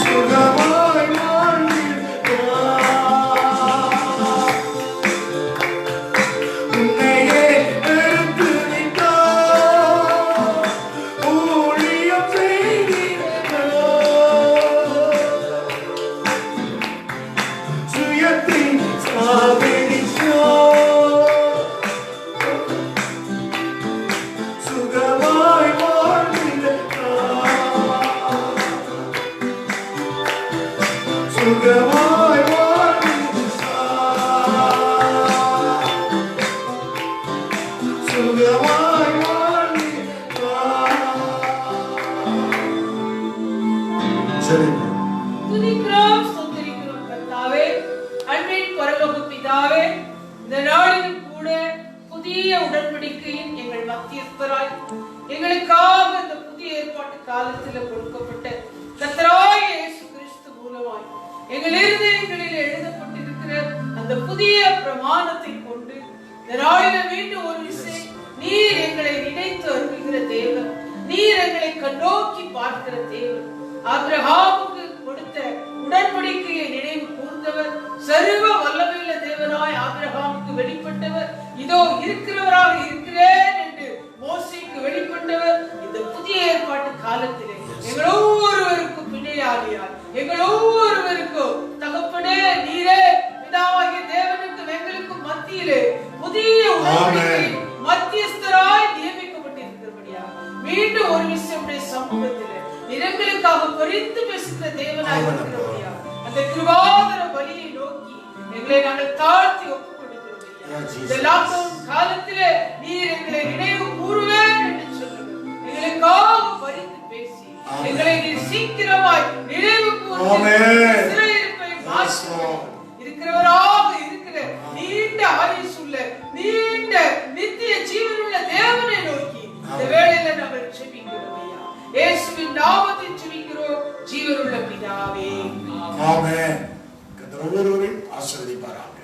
சுகமாய் வாழ்ந்திருக்கிறார். உன்னையே வெறுத்து விட்டார். ஊழியம் செய்கிறார். சுயத்தை சாகடித்தார். சுகமாய் வாழ்ந்திருக்கிறார். சுகமாய் வாழ்ந்திருக்கிறார். சுகமாய் வாழ்ந்திருக்கிறார். சரி துதிக்கிறோம், ஸ்தோத்திரிக்கிறோம் கர்த்தாவே. அன்பின் பரலோக பிதாவே, இந்த நாளில் கூட புதிய உடன்படிக்கையின் எங்கள் மத்தியஸ்தராய் எங்களுக்காக இந்த புதிய ஏற்பாட்டு காலத்தில் கொடுக்கப்பட்ட கர்த்தராகிய இயேசு கிறிஸ்து மூலமாய் எங்கள் இருதயங்களில் அந்த புதிய பிரமாணத்தை கொண்டு இந்த நாளில மீண்டும் ஒரு விசை நீர் எங்களை நினைத்து அருள்கிற தேவன், நீர் எங்களை கண்ணோக்கி பார்க்கிற தேவன், ஆபிரகாமுக்கு கொடுத்த உடன்படிக்கையை நினைவு கூர்ந்தவர், சர்வ வல்லமையுள்ள தேவனாய் ஆபிரகாமுக்கு வெளிப்பட்டவர், இதோ இருக்கிறவராக இருக்கிறேன் என்று மோசேக்கு வெளிப்பட்டவர், இந்த புதிய ஏற்பாட்டு காலத்திலே எங்கள் ஒவ்வொருவருக்கும் பிள்ளையாகியார், எங்கள் ஒவ்வொருவருக்கும் தகப்பனே நீரே பிதாவாகிய தேவனுக்கும் எங்களுக்கும் மத்தியிலே புதிய உடன்படிக்கை மத்தியஸ்தராய் நியமிக்கப்பட்டிருக்கிறபடியா மீண்டும் ஒரு விஷயமுடைய சமூகத்திலே எங்களுக்காக பரிந்து பேசுகிற தேவனாய் இருக்கிறபடியா அந்த கிருபாதர பலியை நோக்கி எங்களை நாங்கள் தாழ்த்தி ஒப்புக் கொடுக்கிறோம். இந்த லாக்டவுன் காலத்திலே நீர் எங்களை நினைவு கூறுவேன் என்று சொல்லுங்கள். எங்களுக்காக பரிந்து பேசி எங்களை நீர் சீக்கிரமாய் நினைவு கூறுவேன் இருக்கிறவராக இருக்கிற நீண்ட ஆயுசுள்ள நீண்ட நித்திய ஜீவனுள்ள தேவனை நோக்கி இந்த வேளையில நாங்கள் ஜெபிக்கிறோம் ஐயா. இயேசுவின் நாமத்தில் ஜெபிக்கிறோம் ஜீவனுள்ள பிதாவே. ஆமென். கர்த்தர் ஒவ்வொருவரையும் ஆசீர்வதிப்பாராக.